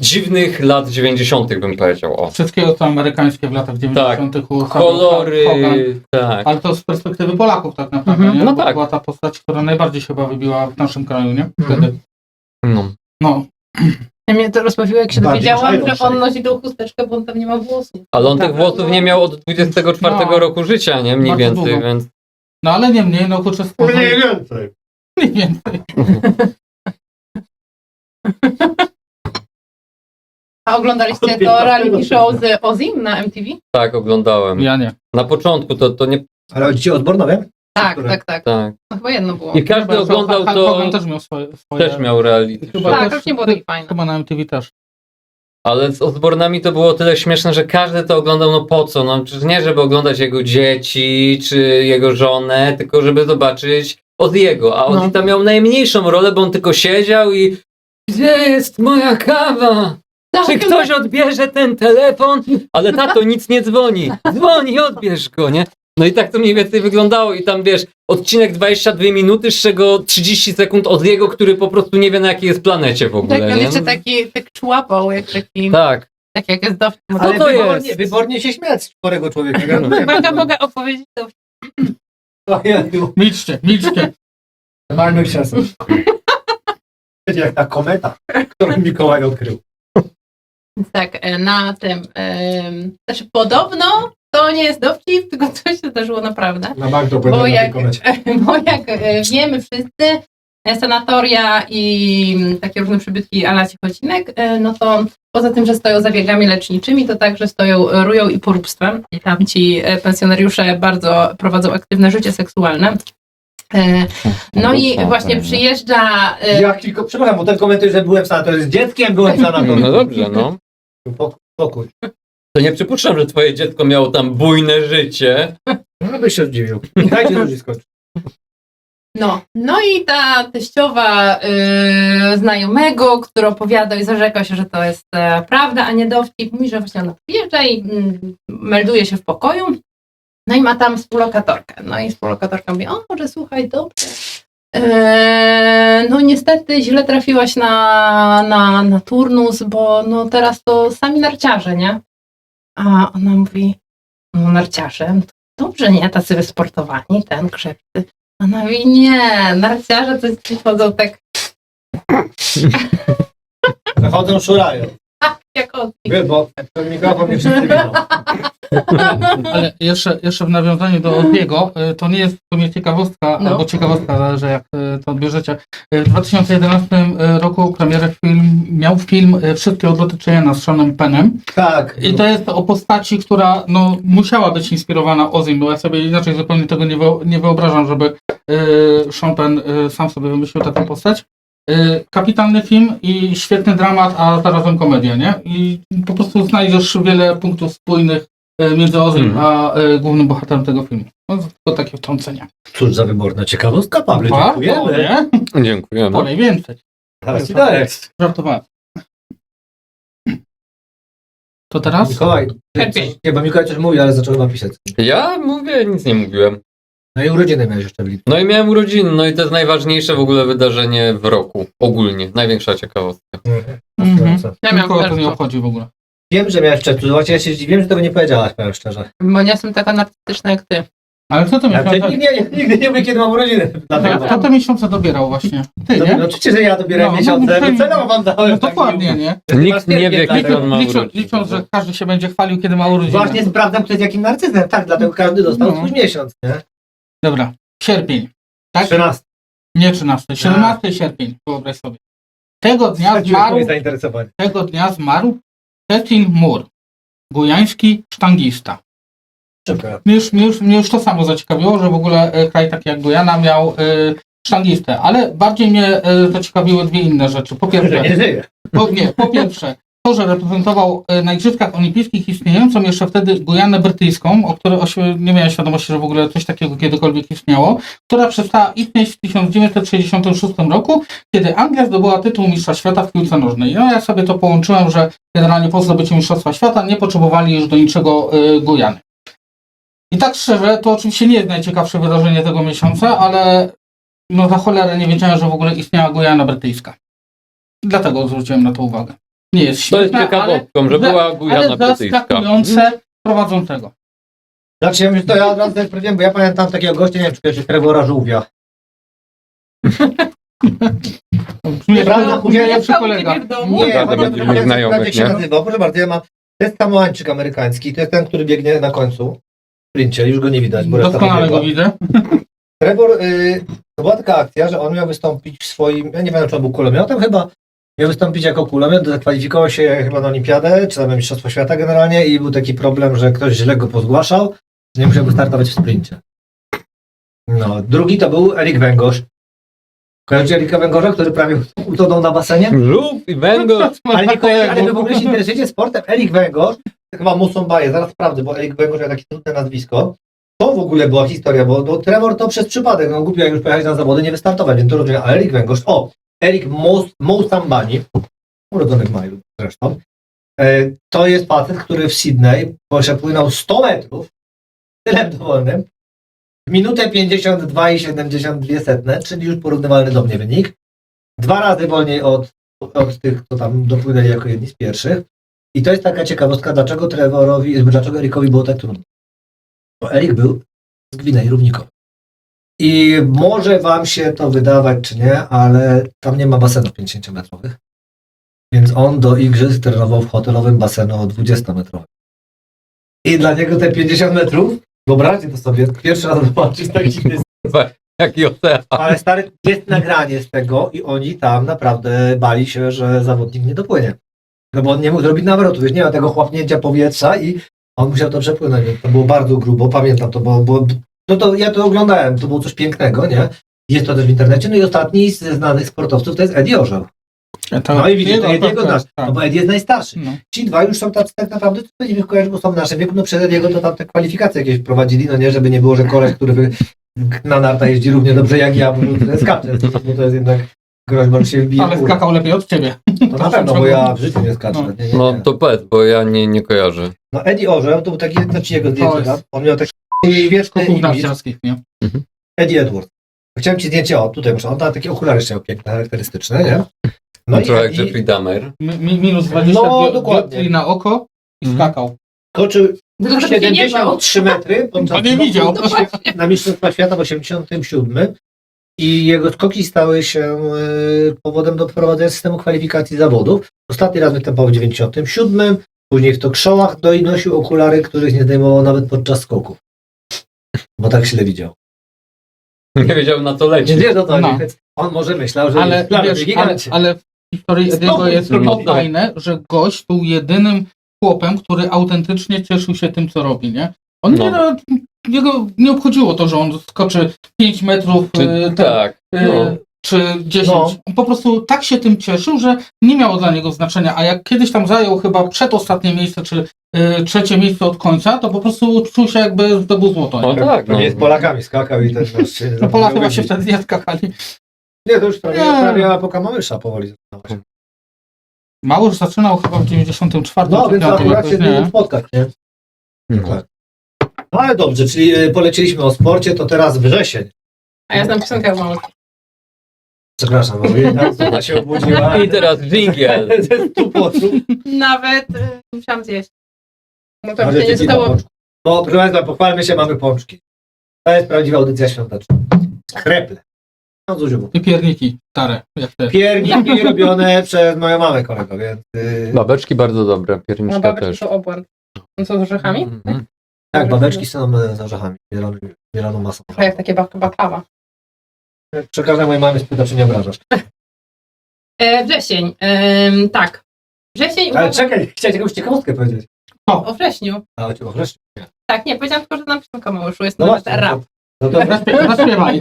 dziwnych lat 90. bym powiedział, o. Wszystkiego co amerykańskie w latach 90. u Kolory, Hogan. tak. Ale to z perspektywy Polaków tak naprawdę, Mhm. nie? No Bo tak. była ta postać, która najbardziej się chyba wybiła w naszym kraju, nie? Mhm. Wtedy. No. No. Mnie to rozbawiło, jak się Bardziej dowiedziałam, niż że Iron on nosi tą chusteczkę, bo on tam nie ma włosów. Ale on Tak, tych włosów nie miał od 24 No. roku życia, nie? Mniej Bardzo więcej, długo. więc... No ale nie mniej, no kurczę, Mniej więcej. Mniej więcej. A oglądaliście Od to reality 15 show z Ozzy na MTV? Tak, oglądałem. Ja nie. Na początku to nie Ale chodzi ci o Odbornowie? Tak, Które? tak, tak. Tak. No, chyba jedno było. I każdy oglądał Hulk to, Hogan też miał swoje. też miał reality Chyba show. Tak, też- już nie było takie fajne. Chyba na MTV też. Ale z Osbornami to było tyle śmieszne, że każdy to oglądał, no po co? No przecież nie, żeby oglądać jego dzieci, czy jego żonę, tylko żeby zobaczyć Ozzy'ego. A Ozzy No. tam miał najmniejszą rolę, bo on tylko siedział i gdzie jest moja kawa? Czy ktoś odbierze ten telefon? Ale tato, nic nie dzwoni. Dzwoni, odbierz go, nie? No i tak to mniej więcej wyglądało i tam wiesz, odcinek 22 minuty, z czego 30 sekund Ozzy'ego, który po prostu nie wie na jakiej jest planecie w ogóle, Tak, on nie? jeszcze tak człapał, jak taki, Tak. tak jak jest dowcip. Ale Ale to wybornie, jest? wybornie się śmiać z chorego człowieka. Mogę opowiedzieć dowcip. Milczcie. Normalny krzesło. Będzie jak ta kometa, którą Mikołaj odkrył. Tak, na tym. Znaczy, podobno to nie jest dowcip, tylko coś się zdarzyło naprawdę. Na bank to Bo powiedział na tej jak, komecie. bo jak wiemy wszyscy, sanatoria i takie różne przybytki ala Ciechocinek, no to poza tym, że stoją zabiegami leczniczymi, to także stoją rują i poróbstwem. I tam ci pensjonariusze bardzo prowadzą aktywne życie seksualne. No i właśnie przyjeżdża... Jak tylko, przepraszam, bo ten komentarz, że byłem w sanatorium z dzieckiem, byłem w sanatorium. No dobrze, no. Pokój. To nie przypuszczam, że twoje dziecko miało tam bujne życie. No byś się zdziwił. Dajcie ludzi skończyć. No i ta teściowa znajomego, który opowiada i zarzeka się, że to jest prawda, a nie dowcip, mówi, że właśnie ona przyjeżdża i melduje się w pokoju, no i ma tam współlokatorkę. No i współlokatorka mówi, o może słuchaj, dobrze. No niestety źle trafiłaś na turnus, bo no teraz to sami narciarze, nie? A ona mówi, no narciarze, dobrze, nie? Tacy wysportowani, ten krzepcy. Ona mówi, nie, narciarze to ci chodzą tak Chodzą, szurają. jak od Wiesz, bo ten mikrofon nie wszyscy widzą. Ale jeszcze w nawiązaniu do Ozzy'ego, to nie jest w sumie ciekawostka, No. albo ciekawostka, zależy jak to odbierzecie. W 2011 roku premierę miał film Wszystkie odloty Cheyena z Seanem Pennem. Tak. I to jest o postaci, która no, musiała być inspirowana Ozzym, bo ja sobie inaczej zupełnie tego nie wyobrażam, żeby Sean Penn sam sobie wymyślił taką postać. Kapitalny film i świetny dramat, a zarazem komedia, nie? I po prostu znajdziesz wiele punktów spójnych między Ozzym a głównym bohaterem tego filmu. No, to takie wtrącenia. Cóż za wyborna ciekawostka, Pawle, Warto, dziękujemy. nie? Dziękujemy. Polej więcej. Teraz ci daję. Żartowałem. To teraz? Mikołaj, nie, bo Mikołaj coś mówi, ale zaczął napisać. Ja mówię, nic nie mówiłem. No i urodziny miałeś jeszcze w lipcu. No i miałem urodziny, no i to jest najważniejsze w ogóle wydarzenie w roku. Ogólnie. Największa ciekawostka. Mhm. Ja miałam Nikogo to nie serce. obchodzi w ogóle. Wiem, że miałeś w czerwcu. Zobaczcie, ja się zdziwiłem, że tego nie powiedziałaś, powiem szczerze. Bo nie jestem taka narcystyczna jak ty. Ale kto to Ja miesiące, nigdy nie mówię, kiedy mam urodziny. Dlatego. kto to miesiące dobierał właśnie? Ty, No, nie? no oczywiście, że ja dobieram No, miesiące, no, no celowo wam dałem. No tak dokładnie, miło. nie? Nikt nie wie, tak, kiedy on ma urodziny. Licząc, że każdy się będzie chwalił, kiedy ma urodziny. Właśnie sprawdzam, kto jest jakim narcyzem. Tak, dlatego każdy dostał No. swój miesiąc, nie? Dobra, sierpień. Tak? 13. Nie 13, 17 sierpień, wyobraź sobie. Tego dnia zmarł Cecil Moore, gujański sztangista. Szybko. Mnie już to samo zaciekawiło, że w ogóle kraj taki jak Gujana miał sztangistę, ale bardziej mnie zaciekawiły dwie inne rzeczy. Po pierwsze, Nie żyje. po pierwsze, to, że reprezentował na Igrzyskach Olimpijskich istniejącą jeszcze wtedy Gujanę Brytyjską, o której nie miałem świadomości, że w ogóle coś takiego kiedykolwiek istniało, która przestała istnieć w 1966 roku, kiedy Anglia zdobyła tytuł mistrza świata w piłce nożnej. No ja sobie to połączyłem, że generalnie po zdobyciu mistrzostwa świata nie potrzebowali już do niczego Gujany. I tak szczerze, to oczywiście nie jest najciekawsze wydarzenie tego miesiąca, ale no za cholerę nie wiedziałem, że w ogóle istniała Gujana Brytyjska. Dlatego zwróciłem na to uwagę. Nie jest To jest śmieszne, ciekawostką, że była Gujana ale Brytyjska. zaskakujące prowadzącego. Znaczy, ja myślę, to ja od razu też powiedziałem, bo ja pamiętam takiego gościa, nie wiem, czy kojarzycie Trevora Żółwia. Prawda, Lepszy kolega. w domu. Nie, Naprawdę chodzi o będziemy to, znajomych, jak się nie? nazywa. Proszę bardzo, ja mam... To jest samoańczyk amerykański, to jest ten, który biegnie na końcu. W sprincie, już go nie widać, bo reszta Doskonale go pobiegła. widzę. Trevor, to była taka akcja, że on miał wystąpić w swoim, ja nie wiem, czy on był kulomiotem chyba, miał wystąpić jako kulomiot, zakwalifikował się chyba na olimpiadę, czy tam na Mistrzostwo Świata generalnie i był taki problem, że ktoś źle go pozgłaszał, nie musiał startować w sprincie. No, drugi to był Erik Węgorz. Kojarzycie Erika Węgorza, który prawie utonął na basenie? Żółw i węgorz. Ale nie kojarzy, ale wy w ogóle się interesujecie sportem. Erik Węgorz, to chyba Musombaje, zaraz sprawdzę, bo Erik Węgorz miał takie trudne nazwisko. To w ogóle była historia, bo Trevor to przez przypadek, no głupio jak już pojechać na zawody, nie wystartować, więc to rozumiem. A Erik Węgorz, Erik Mousambani, urodzony w maju zresztą, to jest facet, który w Sydney przepłynął 100 metrów stylem dowolnym w minutę 52,72, czyli już porównywalny do mnie wynik. 2 razy wolniej od tych, co tam dopłynęli jako jedni z pierwszych. I to jest taka ciekawostka, dlaczego Erikowi było tak trudno. Bo Erik był z Gwinei Równikowej. I może wam się to wydawać, czy nie, ale tam nie ma basenów 50-metrowych. Więc on do igrzysk trenował w hotelowym basenu 20-metrowym. I dla niego te 50 metrów, wyobraźcie to sobie, pierwszy raz zobaczyć taki Jaki ocean. ale stary, jest nagranie z tego i oni tam naprawdę bali się, że zawodnik nie dopłynie. No bo on nie mógł zrobić nawrotu, wiesz, nie ma tego chłapnięcia powietrza i on musiał to przepłynąć. To było bardzo grubo, pamiętam to, bo no to ja to oglądałem, to było coś pięknego, nie? Jest to też w internecie. No i ostatni ze znanych sportowców to jest Eddie Orzeł. No i widzisz, to Ediego nasz, no bo Eddie jest najstarszy. No. Ci dwa już są tacy tak naprawdę, co nie kojarzy, bo są w naszym wieku, no przed Ediego to tam te kwalifikacje jakieś prowadzili, no nie, żeby nie było, że koleś, który na narta jeździ równie dobrze jak ja, bo skacze, bo to jest jednak groźba, że się wbije. Ale skakał lepiej od ciebie. To na pewno, bo ja w życiu nie skaczę. No. Nie. No to powiedz, bo ja nie kojarzę. No Eddie Orzeł to był taki, znaczy jego To zdjęcie, jest- tam. On miał taki wieczny Skoków imidż. narciarskich, nie? Eddie Edwards. Chciałem ci zdjęcie, tutaj proszę, on ma takie okulary jeszcze piękne, charakterystyczne, nie? No i Trochę jak Eddie Jeffrey Dahmer. Minus 20 No, dokładnie. dioptrii na oko i Mhm. skakał. skoczył Tylko żeby się nie bał. 73 metry podczas To nie widział. na Mistrzostwa Świata w 87 i jego skoki stały się powodem do wprowadzenia systemu kwalifikacji zawodów. Ostatni raz występował w 97, później w talk showach, no i nosił okulary, których nie zdejmował nawet podczas skoków. Bo tak źle widział. Nie wiedział na co leci. Nie wie, to No. więc on może myślał, że Ale, jest plan, wiesz, gigancie. ale w historii Ediego Znowu jest trudno. to fajne, że gość był jedynym chłopem, który autentycznie cieszył się tym, co robi, nie? On jego nie obchodziło to, że on skoczy 5 metrów Tak. No. czy 10. No. On po prostu tak się tym cieszył, że nie miało dla niego znaczenia. A jak kiedyś tam zajął chyba przedostatnie miejsce, czy trzecie miejsce od końca, to po prostu czuł się jakby zdobył złoto. O Nie? tak, Pewnie z Polakami skakał i też się No Polacy właśnie wtedy nie skakali. Nie, to już prawie, Nie. prawie epoka Mamysza powoli zaczynała się. Mało zaczynał chyba w 94. No, czy więc 5, akurat się jakoś, z nim nie? spotkać, nie? No. Tak. No ale dobrze, czyli polecieliśmy o sporcie, to teraz wrzesień. A ja znam piosenkę o małych. Przepraszam, bo jednak ona się obudziła. I teraz dżingiel. Ze stupoczu. Nawet musiałam zjeść. No to Ale się nie ty nie ma stało. pączków. Bo proszę Państwa, pochwalmy się, mamy pączki. To jest prawdziwa audycja świąteczna. Kreple. No Zuziu, I pierniki stare, jak te. pierniki robione przez moją mamę, kolego, więc... Babeczki bardzo dobre, No pierniczka babeczki też. to obłęd. No co z orzechami? Mhm. Tak, babeczki są z orzechami, mieloną masą. A jak takie baklawa. Przekażę mojej mamie, spyta, czy nie obrażasz. Wrzesień. Tak. Wrzesień Ale uważam czekaj, chciałem jakąś ciekawostkę powiedzieć. o wrześniu. Ale o wreszcie. Tak, nie, powiedziałam tylko, że znam piosenkę o Małyszu. Jest No nawet właśnie, rap. no to Zaśpiewaj.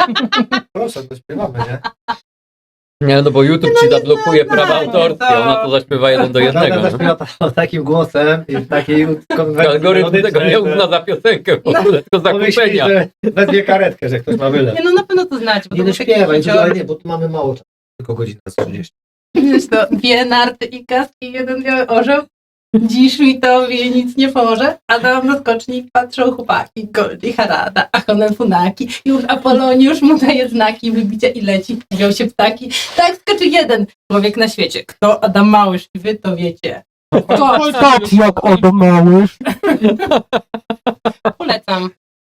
proszę, to śpiewamy, nie? Nie, no bo YouTube ci zablokuje znam, prawa autorskie, to- ona to zaśpiewa 1 do 1. Żadna zaśpiewa takim głosem i w takiej konwencji Algorytm tego melodycznej, nie uzna za piosenkę w ogóle, tylko za pomyśli, kupienia. że wezwie karetkę, że ktoś ma wylew. Nie, no na pewno to znacie. Bo Nie to no był taki śpiewaj, hicior. ale nie, bo tu mamy mało czasu. Tylko godzina z 30. Wiesz to, 2 narty i kaski, 1 biały orzeł. Dziś mi tobie nic nie może, a tam na skoczni patrzą chłopaki, Goldi, Harada, a Honen Funaki. Już Apoloniusz mu daje znaki, wybicia i leci, wziął się ptaki. Tak skoczy jeden człowiek na świecie. Kto Adam Małysz i wy to wiecie. Tak jak Adam Małysz. Polecam.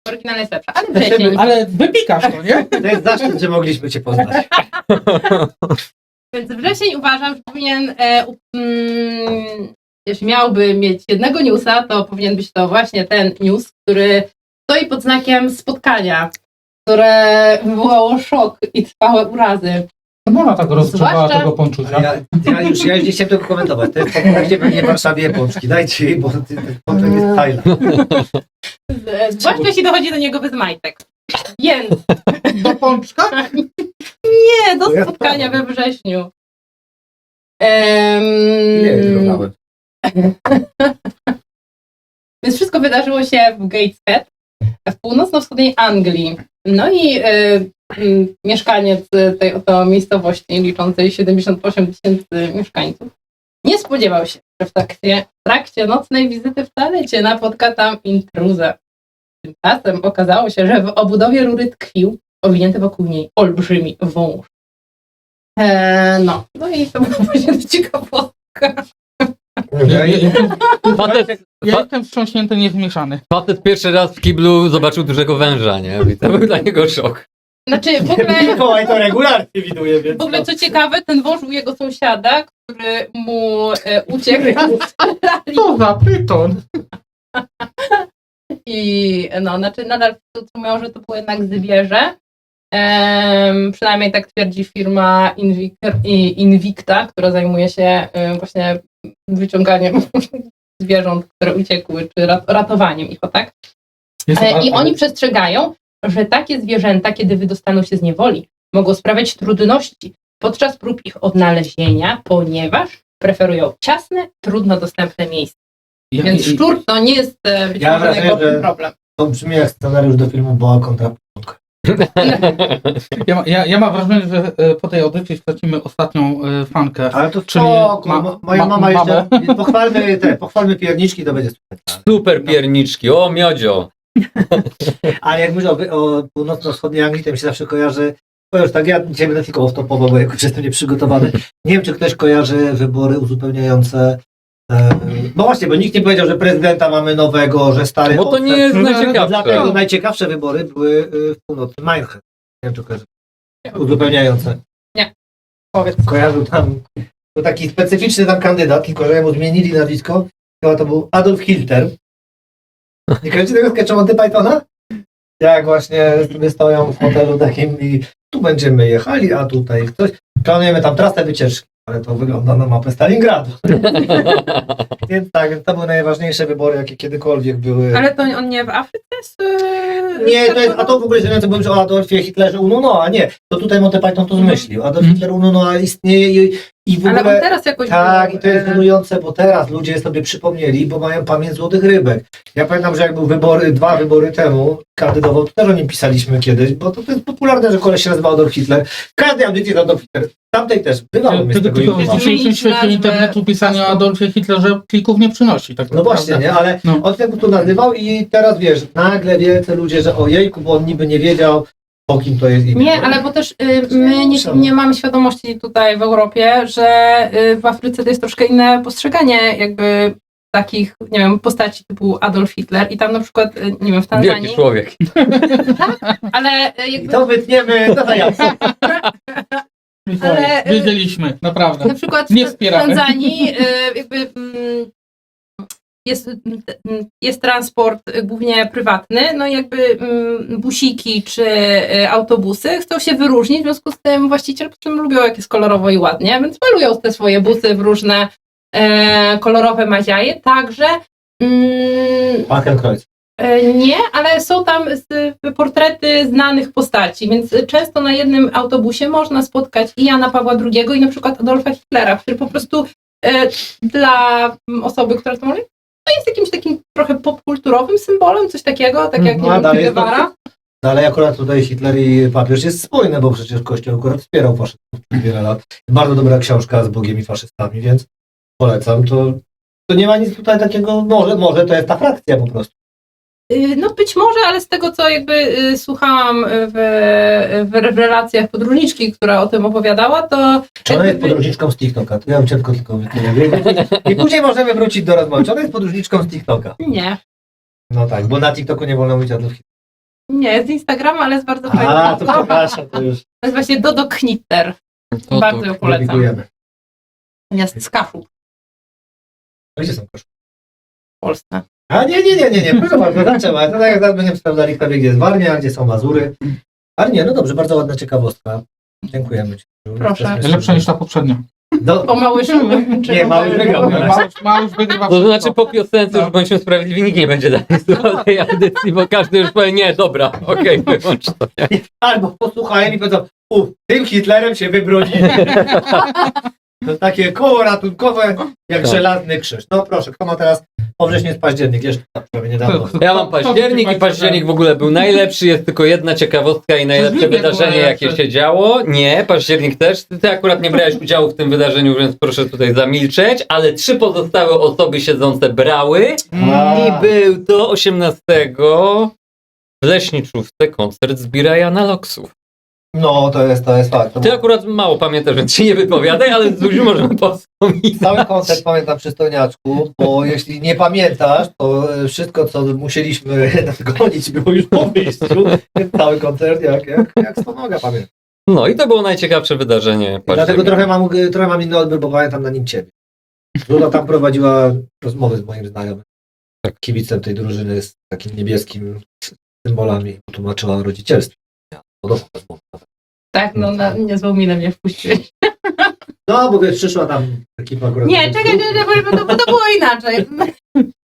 Oryginalna jest lepsza, ale wrzesień. Ale wypikasz to, nie? To jest zaszczyt, że mogliśmy cię poznać. Więc wrzesień uważam, że powinien, jeśli miałby mieć jednego newsa, to powinien być to właśnie ten news, który stoi pod znakiem spotkania, które wywołało szok i trwałe urazy. To ona tak rozgrzewała Zwłaszcza- tego ponczusia. Ja już nie chciałem tego komentować. To jest po projekcie pewnie w Warszawie pączki. Dajcie jej, bo ten pączek jest Thailand. Zwłaszcza jeśli dochodzi do niego bez majtek. Więc Do pączka? nie, do Ja spotkania we wrześniu. Nie wiem, dałem. Więc wszystko wydarzyło się w Gateshead, w północno-wschodniej Anglii. No i mieszkaniec tej oto miejscowości, liczącej 78 000 mieszkańców, nie spodziewał się, że w trakcie nocnej wizyty w toalecie napotka tam intruzę. Tymczasem okazało się, że w obudowie rury tkwił owinięty wokół niej olbrzymi wąż. No i to była właśnie ciekawostka. Facet, Ja jestem wstrząśnięty, niezmieszany. facet pierwszy raz w kiblu zobaczył dużego węża, nie? I to był dla niego szok. Znaczy, w ogóle, Mikołaj to regularnie widuje, więc... w ogóle co ciekawe, ten wąż u jego sąsiada, który mu uciekł. Co za pyton? I no, znaczy nadal mówią, że to było jednak zwierzę. Przynajmniej tak twierdzi firma Invicta, która zajmuje się właśnie wyciąganiem zwierząt, które uciekły, czy ratowaniem ich, o tak? I oni przestrzegają, że takie zwierzęta, kiedy wydostaną się z niewoli, mogą sprawiać trudności podczas prób ich odnalezienia, ponieważ preferują ciasne, trudno dostępne miejsca. Więc szczur to nie jest być Ja mam może wrażenie, najgorszy że- problem. To brzmi jak scenariusz do filmu Boa kontra Pączka. Ja mam wrażenie, że po tej audycji stracimy ostatnią fankę. Ale to Czyli moja mama jeszcze... Pochwalmy pierniczki, to będzie super. Super pierniczki, o miodzio. Ale jak mówisz o północno-wschodniej Anglii, to mi się zawsze kojarzy... Bo już tak, ja dzisiaj będę tylko off-topowo, bo jakoś jestem nieprzygotowany. Nie wiem, czy ktoś kojarzy wybory uzupełniające. No właśnie, bo nikt nie powiedział, że prezydenta mamy nowego, że stary... Bo to nie jest Dlatego najciekawsze. najciekawsze wybory były w północnym Minehead. Nie wiem, czy kojarzy. Uzupełniające. Powiedz. Kojarzył tam, to taki specyficzny tam kandydat, tylko że mu zmienili nazwisko. Chyba to był Adolf Hitler. Nie kojarzycie tego sketcha Monty Pythona? Jak właśnie sobie stoją w hotelu takim i tu będziemy jechali, a tutaj ktoś. Planujemy tam trasę wycieczki, ale to wygląda na mapę Stalingradu. Więc tak, więc to były najważniejsze wybory, jakie kiedykolwiek były. Ale to on nie w Afryce jest? Nie, to jest, a to w ogóle żenujące, bo już o Adolfie Hitlerze Ununo, a nie, to tutaj Monty Python to zmyślił. Adolf Hitler Ununo istnieje i w Ale ogóle... on teraz jakoś... Tak, był, i to jest żenujące, bo teraz ludzie sobie przypomnieli, bo mają pamięć złotych rybek. Ja pamiętam, że jak był dwa wybory temu, kandydował, to też o nim pisaliśmy kiedyś, bo to jest popularne, że koleś się nazywa Adolf Hitler. W każdej audycji jest Adolf Hitler. W tamtej też. Bywało mnie z tego Tylko w informacji. dzisiejszym świecie internetu pisanie o Adolfie Hitlerze klików nie przynosi. Tak No właśnie, nie, ale No. on się tu nazywał i teraz wiesz, nagle wielcy ludzie, że ojejku, bo on niby nie wiedział, o kim to jest imię. Nie, ale bo też my nie mamy świadomości tutaj w Europie, że w Afryce to jest troszkę inne postrzeganie jakby takich, nie wiem, postaci typu Adolf Hitler i tam na przykład, nie wiem, w Tanzanii, Wielki człowiek. ale I jakby to wytniemy, to za jasno. Ale, wiedzieliśmy, naprawdę. na przykład Nie w wspieramy. Tanzanii jakby jest transport głównie prywatny, no i jakby busiki czy autobusy chcą się wyróżnić, w związku z tym właściciele po tym lubią, jak jest kolorowo i ładnie, więc malują te swoje busy w różne kolorowe maziaje, także Hakenkreuz. nie, ale są tam portrety znanych postaci, więc często na jednym autobusie można spotkać i Jana Pawła II i na przykład Adolfa Hitlera, który po prostu dla osoby, która to mówi, to jest jakimś takim trochę popkulturowym symbolem, coś takiego, tak jak No, a dalej Che jest to- Guevara. No ale akurat tutaj Hitler i papież jest spójny, bo przecież Kościół akurat wspierał faszystów przez wiele lat. Bardzo dobra książka z Bogiem i faszystami, więc polecam. To nie ma nic tutaj takiego, może to jest ta frakcja po prostu. No być może, ale z tego, co jakby słuchałam w relacjach podróżniczki, która o tym opowiadała, to... Czy ona jest podróżniczką z TikToka? To ja bym cię tylko wytłumaczył. I później możemy wrócić do rozmowy. Czy ona jest podróżniczką z TikToka? Nie, No tak, bo na TikToku nie wolno mówić Adolf Hitler. nie, z Instagrama, ale jest bardzo A, fajna. to przepraszam, to już To jest właśnie Dodo Knitter. To Bardzo ją polecam. publikujemy. Jest z Kaszub Gdzie są koszty? w Polsce. A nie, proszę bardzo, zaczęła. To tak jak zaraz będziemy sprawdzali, kto wie, gdzie jest Warmia, gdzie są Mazury. Ale nie, no dobrze, bardzo ładna ciekawostka. Dziękujemy Ci. Proszę. Jesteśmy Lepsza niż ta poprzednia. No, Po Małyszu? Nie, Małysz wygrał. Małysz wygrywa To znaczy wszystko. po piosence już bądźmy sprawiedliwi, nikt nie będzie dalej słuchał tej audycji, bo każdy już powie, nie, dobra, okej, wyłącz to. Nie? Albo posłuchają i powiedzą, tym Hitlerem się wybroni. To takie koło ratunkowe, jak Tak. żelazny krzyż. No proszę, kto ma teraz po wrześniu jest październik, jeszcze prawie niedawno. Ja mam październik i październik w ogóle był najlepszy, jest tylko jedna ciekawostka i najlepsze Październik był wydarzenie, jakie najlepszy. się działo. Nie, październik też. Ty akurat nie brałeś udziału w tym wydarzeniu, więc proszę tutaj zamilczeć, ale 3 pozostałe osoby siedzące brały i był to 18 w Leśniczówce koncert z Birajana Loksów. No, to jest fakt. To Ty był- akurat mało pamiętasz, więc się nie wypowiadaj, ale z Zuziu możemy wspominać. Cały koncert pamiętam przy Stoniaczku, bo jeśli nie pamiętasz, to wszystko, co musieliśmy nadgonić, było już po wyjściu. Cały koncert, jak Stonoga pamiętam. No i to było najciekawsze wydarzenie. Dlatego października. trochę mam inny odbiór, bo pamiętam na nim ciebie. Zuza tam prowadziła rozmowy z moim znajomym, kibicem tej drużyny z takim niebieskim symbolami, tłumaczyła o rodzicielstwie. Podobna rozmowa. Tak, no na niezłą minę mnie wpuściłeś. No, bo wiesz, przyszła tam ekipa akurat. Nie, czekaj, bo to było inaczej.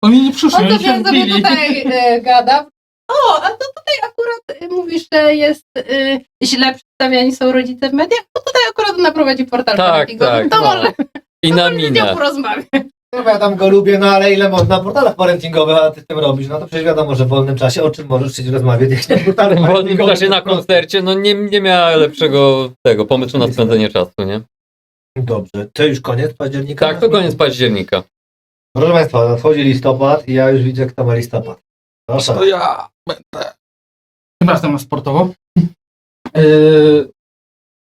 Oni nie przyszli, On oni się sobie wbili. tutaj gada. O, a to tutaj akurat mówisz, że jest źle przedstawiani są rodzice w mediach, bo tutaj akurat ona prowadzi portal Tak, parentingowy. tak, To no. może I na z nią minę. porozmawiać. No, ja tam go lubię, no ale ile można portalach parentingowych, a ty z tym robisz? No to przecież wiadomo, że w wolnym czasie o czym możesz chcieć rozmawiać, jak nie portalach W wolnym parentingowych. czasie na koncercie, no nie miała lepszego pomysłu na spędzenie czasu, nie? Dobrze, to już koniec października? Tak, to koniec października. Proszę Państwa, nadchodzi listopad i ja już widzę, kto ma listopad. Proszę. To ja będę. Tym razem na sportowo.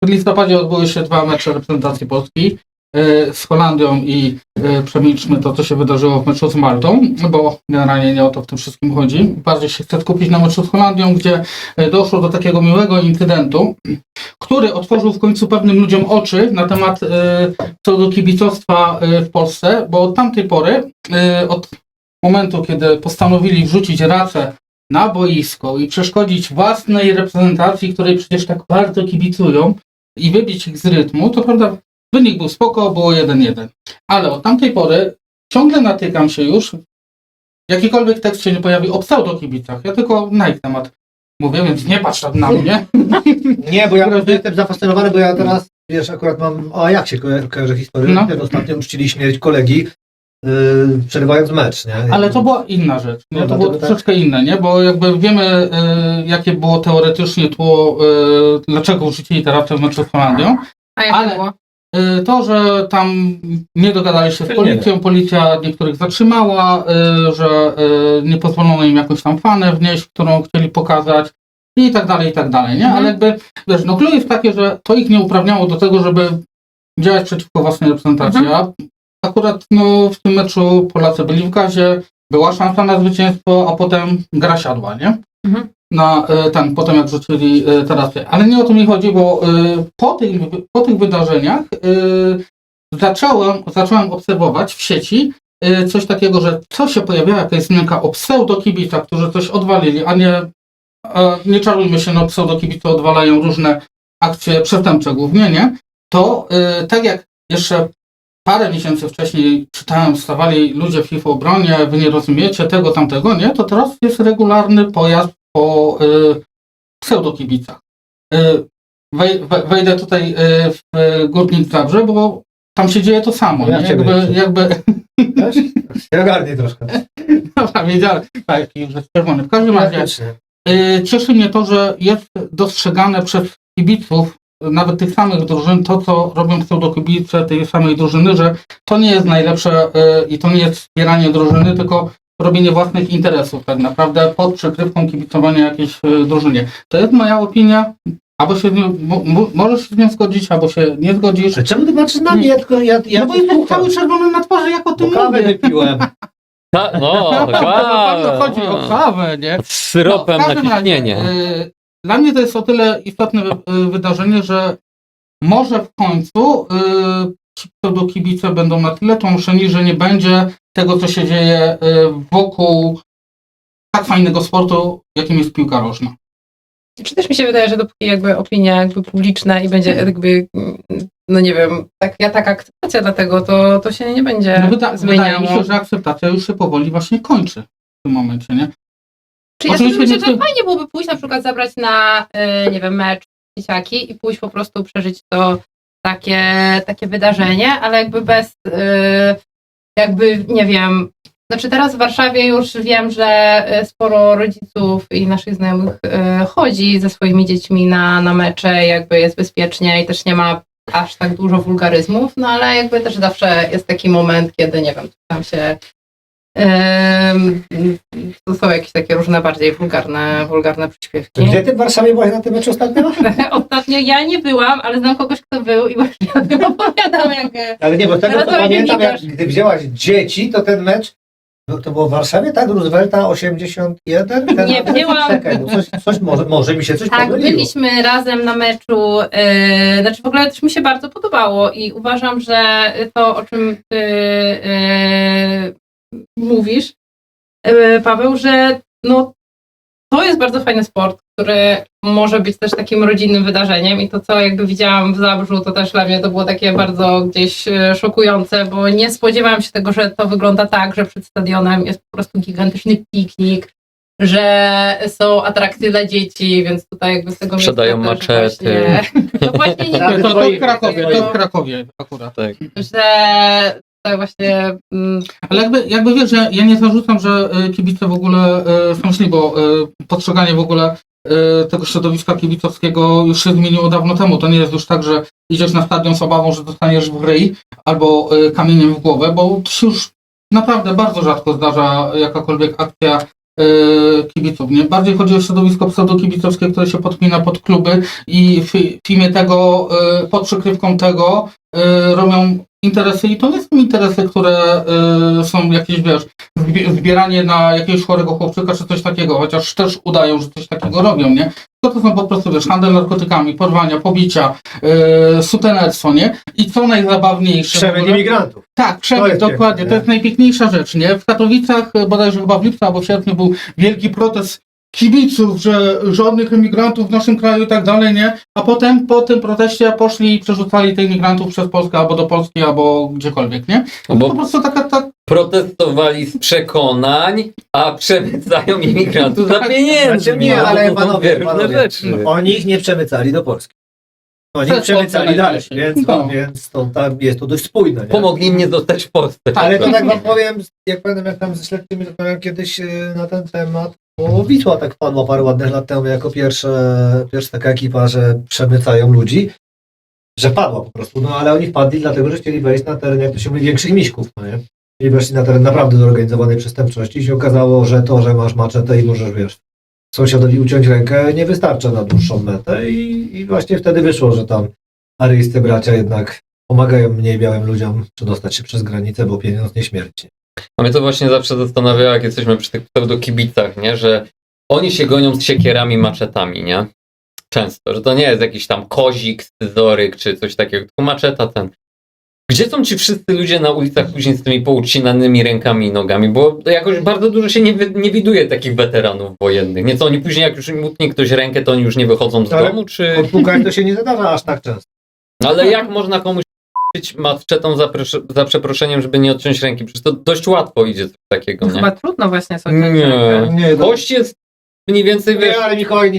W listopadzie odbyły się 2 mecze reprezentacji Polski z Holandią i przemilczmy to, co się wydarzyło w meczu z Maltą, bo generalnie nie o to w tym wszystkim chodzi. Bardziej się chcę skupić na meczu z Holandią, gdzie doszło do takiego miłego incydentu, który otworzył w końcu pewnym ludziom oczy na temat co do kibicostwa w Polsce, bo od tamtej pory, od momentu, kiedy postanowili wrzucić racę na boisko i przeszkodzić własnej reprezentacji, której przecież tak bardzo kibicują i wybić ich z rytmu, to prawda, wynik był spoko, było 1-1. Ale od tamtej pory ciągle natykam się już, jakikolwiek tekst się nie pojawi o pseudokibicach. Ja tylko na ich temat mówię, więc nie patrz tak na mnie. Nie, bo ja jestem zafascynowany, bo ja teraz, wiesz, akurat mam, a jak się kojarzy historię, No. ostatnio uczcili śmierć kolegi, przerywając mecz, nie? Ale to była inna rzecz. Nie? No, To było dlatego tak. troszeczkę inne, nie? Bo jakby wiemy, jakie było teoretycznie tło, dlaczego wrzucili tę rację w meczu z Holandią. A jak Ale- to było? To, że tam nie dogadali się z Nie policją, policja niektórych zatrzymała, że nie pozwolono im jakąś tam fanę wnieść, którą chcieli pokazać i tak dalej, nie? Mhm. Ale jakby, wiesz, no clue jest takie, że to ich nie uprawniało do tego, żeby działać przeciwko własnej reprezentacji, a akurat no, w tym meczu Polacy byli w gazie, była szansa na zwycięstwo, a potem gra siadła, nie? Mhm. Na potem jak rzucili teraz. Ale nie o to mi chodzi, bo po tych wydarzeniach zacząłem obserwować w sieci coś takiego, że co się pojawiała, jakaś zmianka o pseudokibicach, którzy coś odwalili, a nie czarujmy się, no pseudokibice odwalają różne akcje przestępcze głównie, nie? To tak jak jeszcze parę miesięcy wcześniej czytałem, stawali ludzie w FIFA obronie, wy nie rozumiecie tego, tamtego, nie? To teraz jest regularny pojazd po pseudokibicach. Wejdę tutaj w Górnik Zabrze, bo tam się dzieje to samo. Ja Nie? cię będę. Jakby Wiesz? Ja ogarnię troszkę. dobra, wiedziałem, tak, już jest czerwony. W każdym razie Praktycznie. cieszy mnie to, że jest dostrzegane przez kibiców, nawet tych samych drużyn, to co robią pseudokibice tej samej drużyny, że to nie jest najlepsze i to nie jest wspieranie drużyny, tylko robienie własnych interesów tak naprawdę pod przykrywką kibicowania jakiejś drużynie. To jest moja opinia, albo się z nią, możesz się z nią zgodzić, albo się nie zgodzisz. A czemu ty patrzysz na mnie? Ja tylko ja No bo jestem cały czerwony na twarzy, jak o tym bo kawę mówię. wypiłem. No, Na pewno chodzi o kawę, nie? Z syropem No, w na każdym razie, ciśnienie. Dla mnie to jest o tyle istotne wydarzenie, że może w końcu ci pseudokibice będą na tyle tłamszeni, że nie będzie tego, co się dzieje wokół tak fajnego sportu, jakim jest piłka rożna. Czy też mi się wydaje, że dopóki jakby opinia jakby publiczna i będzie jakby, no nie wiem, taka akceptacja dla tego, to się nie będzie No wydaje zmieniało. mi się, że akceptacja już się powoli właśnie kończy w tym momencie, nie? Czy ja Oczywiście sobie myślę, nie- że fajnie byłoby pójść na przykład zabrać na, nie wiem, mecz dzieciaki i pójść po prostu przeżyć to takie wydarzenie, ale jakby bez, jakby, nie wiem, znaczy teraz w Warszawie już wiem, że sporo rodziców i naszych znajomych chodzi ze swoimi dziećmi na mecze, jakby jest bezpiecznie i też nie ma aż tak dużo wulgaryzmów, no ale jakby też zawsze jest taki moment, kiedy, nie wiem, tam się to są jakieś takie różne bardziej wulgarne przyśpiewki. Gdzie ty w Warszawie byłaś na tym meczu ostatnio? Ostatnio ja nie byłam, ale znam kogoś, kto był i właśnie o tym opowiadam. Ale nie, bo z tego Teraz co to pamiętam, dziennikarzy. gdy wzięłaś dzieci, to ten mecz, no, to było w Warszawie, tak? Roosevelta 81? Ten, Nie, wzięłam- Czekaj, no coś może mi się coś Tak, pomyliło. byliśmy razem na meczu, znaczy w ogóle też mi się bardzo podobało i uważam, że to, o czym ty mówisz, Paweł, że no, to jest bardzo fajny sport, który może być też takim rodzinnym wydarzeniem i to, co jakby widziałam w Zabrzu, to też dla mnie to było takie bardzo gdzieś szokujące, bo nie spodziewałam się tego, że to wygląda tak, że przed stadionem jest po prostu gigantyczny piknik, że są atrakcje dla dzieci, więc tutaj jakby z tego Sprzedają miejsca też maczety. Właśnie, no właśnie nie Ale To twoich- w Krakowie, twoich- to w Krakowie akurat. Tak. że tutaj właśnie Ale jakby wiesz, że ja nie zarzucam, że kibice w ogóle są źli, bo postrzeganie w ogóle tego środowiska kibicowskiego już się zmieniło dawno temu. To nie jest już tak, że idziesz na stadion z obawą, że dostaniesz w ryj albo kamieniem w głowę, bo to się już naprawdę bardzo rzadko zdarza jakakolwiek akcja kibiców. Nie? Bardziej chodzi o środowisko pseudokibicowskie, które się podpina pod kluby i w imię tego, pod przykrywką tego robią interesy i to nie są interesy, które są jakieś, wiesz, zbieranie na jakiegoś chorego chłopczyka czy coś takiego, chociaż też udają, że coś takiego robią, nie? To są po prostu, wiesz, handel narkotykami, porwania, pobicia, sutenerstwo, nie? I co najzabawniejsze... Przemyt imigrantów. Tak, To przemyt, jest dokładnie. piękne, To jest nie? najpiękniejsza rzecz, nie? W Katowicach, bodajże chyba w lipcu albo w sierpniu był wielki protest kibiców, że żadnych emigrantów w naszym kraju i tak dalej, nie? A potem po tym proteście poszli i przerzucali tych imigrantów przez Polskę albo do Polski, albo gdziekolwiek, nie? No Po bo prostu taka protestowali z przekonań, a przemycają imigrantów za Tak, pieniędzy. znaczy nie, No, ale to są panowie, dwie różne panowie, rzeczy. Oni ich nie przemycali do Polski. Oni Też ich przemycali Polska dalej, najlepiej. więc, No. więc to, tam jest to dość spójne. Nie? Pomogli im nie zostać w Polsce. Ale to tak wam powiem, jak pamiętam, jak tam ze śledczymi rozmawiałem kiedyś na ten temat, bo Wisła tak wpadła parę ładnych lat temu jako pierwsza taka ekipa, że przemycają ludzi, że padła po prostu, no ale oni wpadli dlatego, że chcieli wejść na teren, jak to się mówi, większych miśków, no nie? I weszli na teren naprawdę zorganizowanej przestępczości i się okazało, że to, że masz maczetę i możesz, wiesz, sąsiadowi uciąć rękę, nie wystarcza na dłuższą metę i właśnie wtedy wyszło, że tam aryjscy bracia jednak pomagają mniej białym ludziom przedostać się przez granicę, bo pieniądz nie śmierci. A mnie to właśnie zawsze zastanawiało, jak jesteśmy przy tych pseudokibicach, nie? Że oni się gonią z siekierami, maczetami, nie? Często, że to nie jest jakiś tam kozik, scyzoryk czy coś takiego, tylko maczeta ten. Gdzie są ci wszyscy ludzie na ulicach później z tymi poucinanymi rękami i nogami? Bo jakoś bardzo dużo się nie widuje takich weteranów wojennych. Nie co oni później, jak już im utnie ktoś rękę, to oni już nie wychodzą z Ale domu, czy... Odpukać to się nie zdarza aż tak często. Ale jak można komuś maczetą za przeproszeniem, żeby nie odciąć ręki? Przecież to dość łatwo idzie coś takiego, nie? chyba trudno właśnie sobie Nie. Nie, no, Kość jest mniej więcej, wiesz... nie, ale Mikołaj,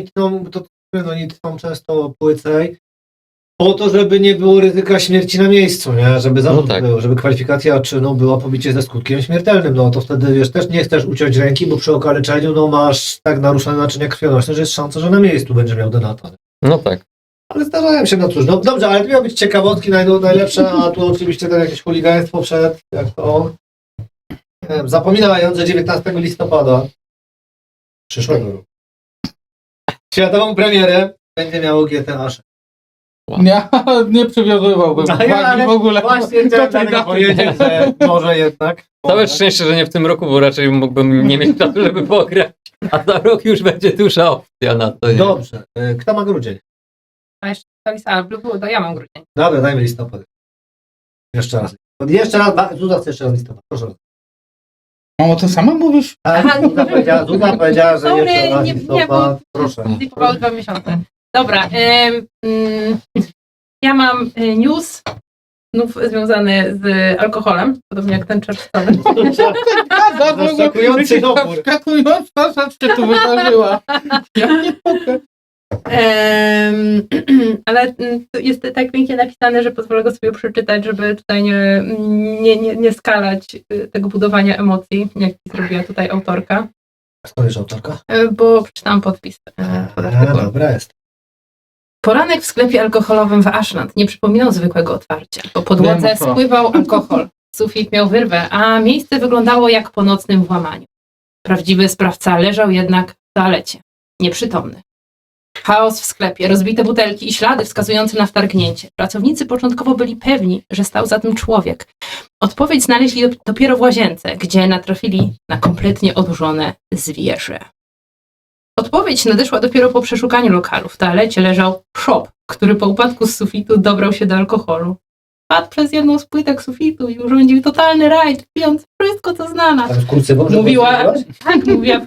oni tną często płycej po to, żeby nie było ryzyka śmierci na miejscu, nie? Żeby zarzut tak. był, żeby kwalifikacja czynu była pobicie ze skutkiem śmiertelnym, no to wtedy, wiesz, też nie chcesz uciąć ręki, bo przy okaleczeniu, no masz tak naruszone naczynia krwionośne, że jest szansa, że na miejscu będzie miał donata. No tak. Ale zdarzają się, no cóż, no dobrze, ale to miały być ciekawostki najlepsze, a tu oczywiście ten jakieś chuligaństwo przed, jak to, nie wiem, zapominając, że 19 listopada przyszłego roku światową premierę będzie miało GTA 6. nie przywiązywałbym A ja, ale w ogóle Właśnie do chciałem tej dlatego daty. powiedzieć, że może jednak. Całe szczęście, że nie w tym roku, bo raczej mógłbym nie mieć czasu, żeby pograć. A za rok już będzie duża opcja na to. Nie? Dobrze, kto ma grudzień? to ja mam grudzień. Dobra, dajmy listopad. Jeszcze raz. Zuza chce jeszcze raz listopad, proszę. Mam o tym samym mówisz? Tak, Zuza powiedziała, że Sorry, jeszcze raz nie, listopad. Proszę. Zlipowało 2 miesiące. Dobra, ja mam news znów związany z alkoholem, podobnie jak ten czerwcowy. Zaskakujący dobór. Zaskakująca rzecz się tu wydarzyła. Ja nie mogę. Ale to jest tak pięknie napisane, że pozwolę go sobie przeczytać, żeby tutaj nie skalać tego budowania emocji, jak zrobiła tutaj autorka, Skąd jest autorka? bo przeczytałam podpis pod artykułem. Dobra jest. Poranek w sklepie alkoholowym w Ashland nie przypominał zwykłego otwarcia. Po podłodze Wiem, co. spływał alkohol. Sufit miał wyrwę, a miejsce wyglądało jak po nocnym włamaniu. Prawdziwy sprawca leżał jednak w toalecie, nieprzytomny. Chaos w sklepie, rozbite butelki i ślady wskazujące na wtargnięcie. Pracownicy początkowo byli pewni, że stał za tym człowiek. Odpowiedź znaleźli dopiero w łazience, gdzie natrafili na kompletnie odurzone zwierzę. Odpowiedź nadeszła dopiero po przeszukaniu lokalu. W toalecie leżał Shop, który po upadku z sufitu dobrał się do alkoholu. Padł przez jedną z płytek sufitu i urządził totalny rajd, pijąc wszystko, co znalazł. Tam z kurcywą, że Mówiła, powiedziałaś? tak, mówiła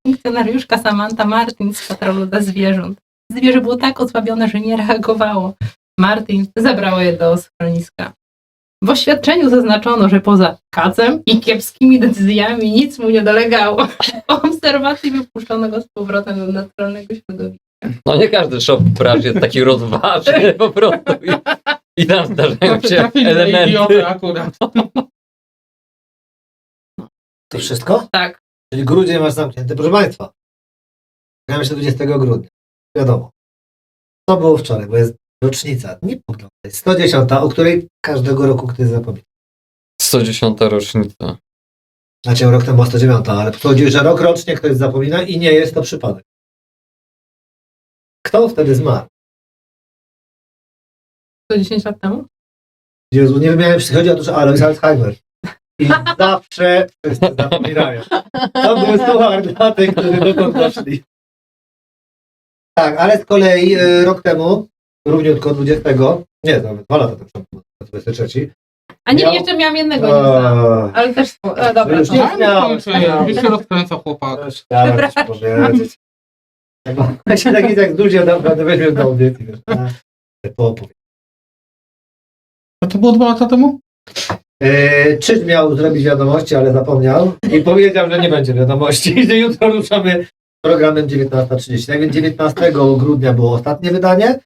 funkcjonariuszka Samantha Martin z patrolu dla zwierząt. Zwierzę było tak osłabione, że nie reagowało. Martin zabrała je do schroniska. W oświadczeniu zaznaczono, że poza kacem i kiepskimi decyzjami nic mu nie dolegało. Po obserwacji wypuszczono go z powrotem do naturalnego środowiska. No nie każdy shop prawie jest taki rozważny po prostu. I tam zdarzają się Trafili na elementy. idiotę akurat. To wszystko? Tak. Czyli grudzień masz zamknięty. Proszę Państwa, gramy się 20 grudnia. Wiadomo. To było wczoraj, bo jest rocznica. Nie podglądaj. 110, o której każdego roku ktoś zapomina. 110. rocznica. Znaczy rok temu była 109, ale chodzi, że rok rocznie ktoś zapomina i nie jest to przypadek. Kto wtedy zmarł? 110 lat temu? Jezu, nie wymieniałem, jeśli chodzi o to, że Alois Alzheimer. I zawsze wszyscy zapominają. To był suchar dla tych, którzy dotąd doszli. Tak, ale z kolei rok temu, równiutko 20, nie, to 2 lata temu, 23. A nie, Miał- jeszcze miałam jednego newsa, ale też... dobra, Już to- nie Ja miałem. nie kończę, już się rozkręca chłopak. Chciałem coś powiedzieć. Ja się tak i tak dużo naprawdę weźmiesz do audycji. Wiesz, opowiem. A to było 2 lata temu? Czyż miał zrobić wiadomości, ale zapomniał i powiedział, że nie będzie wiadomości i że jutro ruszamy programem 19.30. Tak więc 19 grudnia było ostatnie wydanie.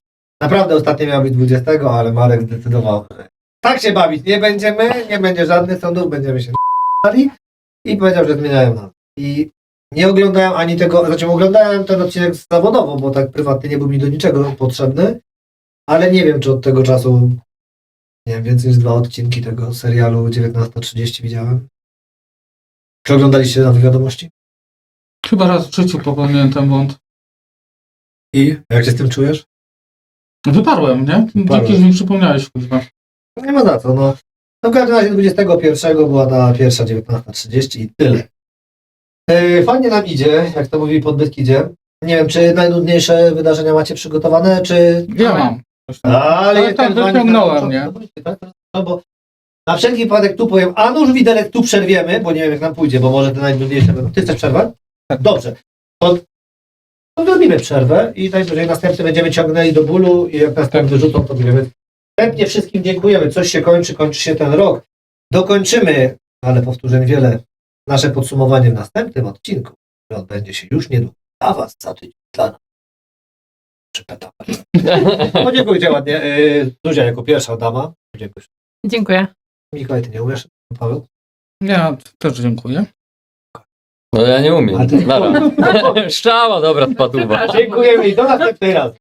Naprawdę ostatnie miało być 20, ale Marek zdecydował, że tak się bawić nie będziemy, nie będzie żadnych sądów, będziemy się n***ali i powiedział, że zmieniają nas. I nie oglądałem ani tego, znaczy oglądałem ten odcinek zawodowo, bo tak prywatnie nie był mi do niczego potrzebny, ale nie wiem, czy od tego czasu, nie wiem, więcej niż 2 odcinki tego serialu 19.30 widziałem. Czy oglądaliście nowe wiadomości? Chyba raz w życiu popełniłem ten błąd. I jak się z tym czujesz? Wyparłem, nie? Wyparłeś. Dzięki, że mi przypomniałeś, kuźwa. Nie ma za co, no. No w każdym razie 21 była ta pierwsza 19.30 i tyle. Fajnie nam idzie, jak to mówi podbyt idzie. Nie wiem, czy najnudniejsze wydarzenia macie przygotowane, czy... Ja mam. Ale Ale tam wyciągnąłem, nie? No bo na wszelki wypadek tu powiem, a nuż widelec, tu przerwiemy, bo nie wiem jak nam pójdzie, bo może te najtrudniejsze będą. Ty chcesz przerwę? Tak. Dobrze. To zrobimy przerwę i najwyżej następny będziemy ciągnęli do bólu i jak następny wyrzucą, to będziemy. Wstępnie wszystkim dziękujemy. Coś się kończy, kończy się ten rok. Dokończymy, ale powtórzę wiele, nasze podsumowanie w następnym odcinku, który odbędzie się już niedługo. Dla Was za tydzień, dla nas. Przypytałem. Podziękujcie ładnie. Zuzia jako pierwsza dama. Dziękuję. Dziękuję. Mikołaj, ty nie umiesz? Paweł? Ja też dziękuję. No ja nie umiem. Ale ty- Dobra. Szczała, dobra, spadła. Dziękujemy i do następnej raz.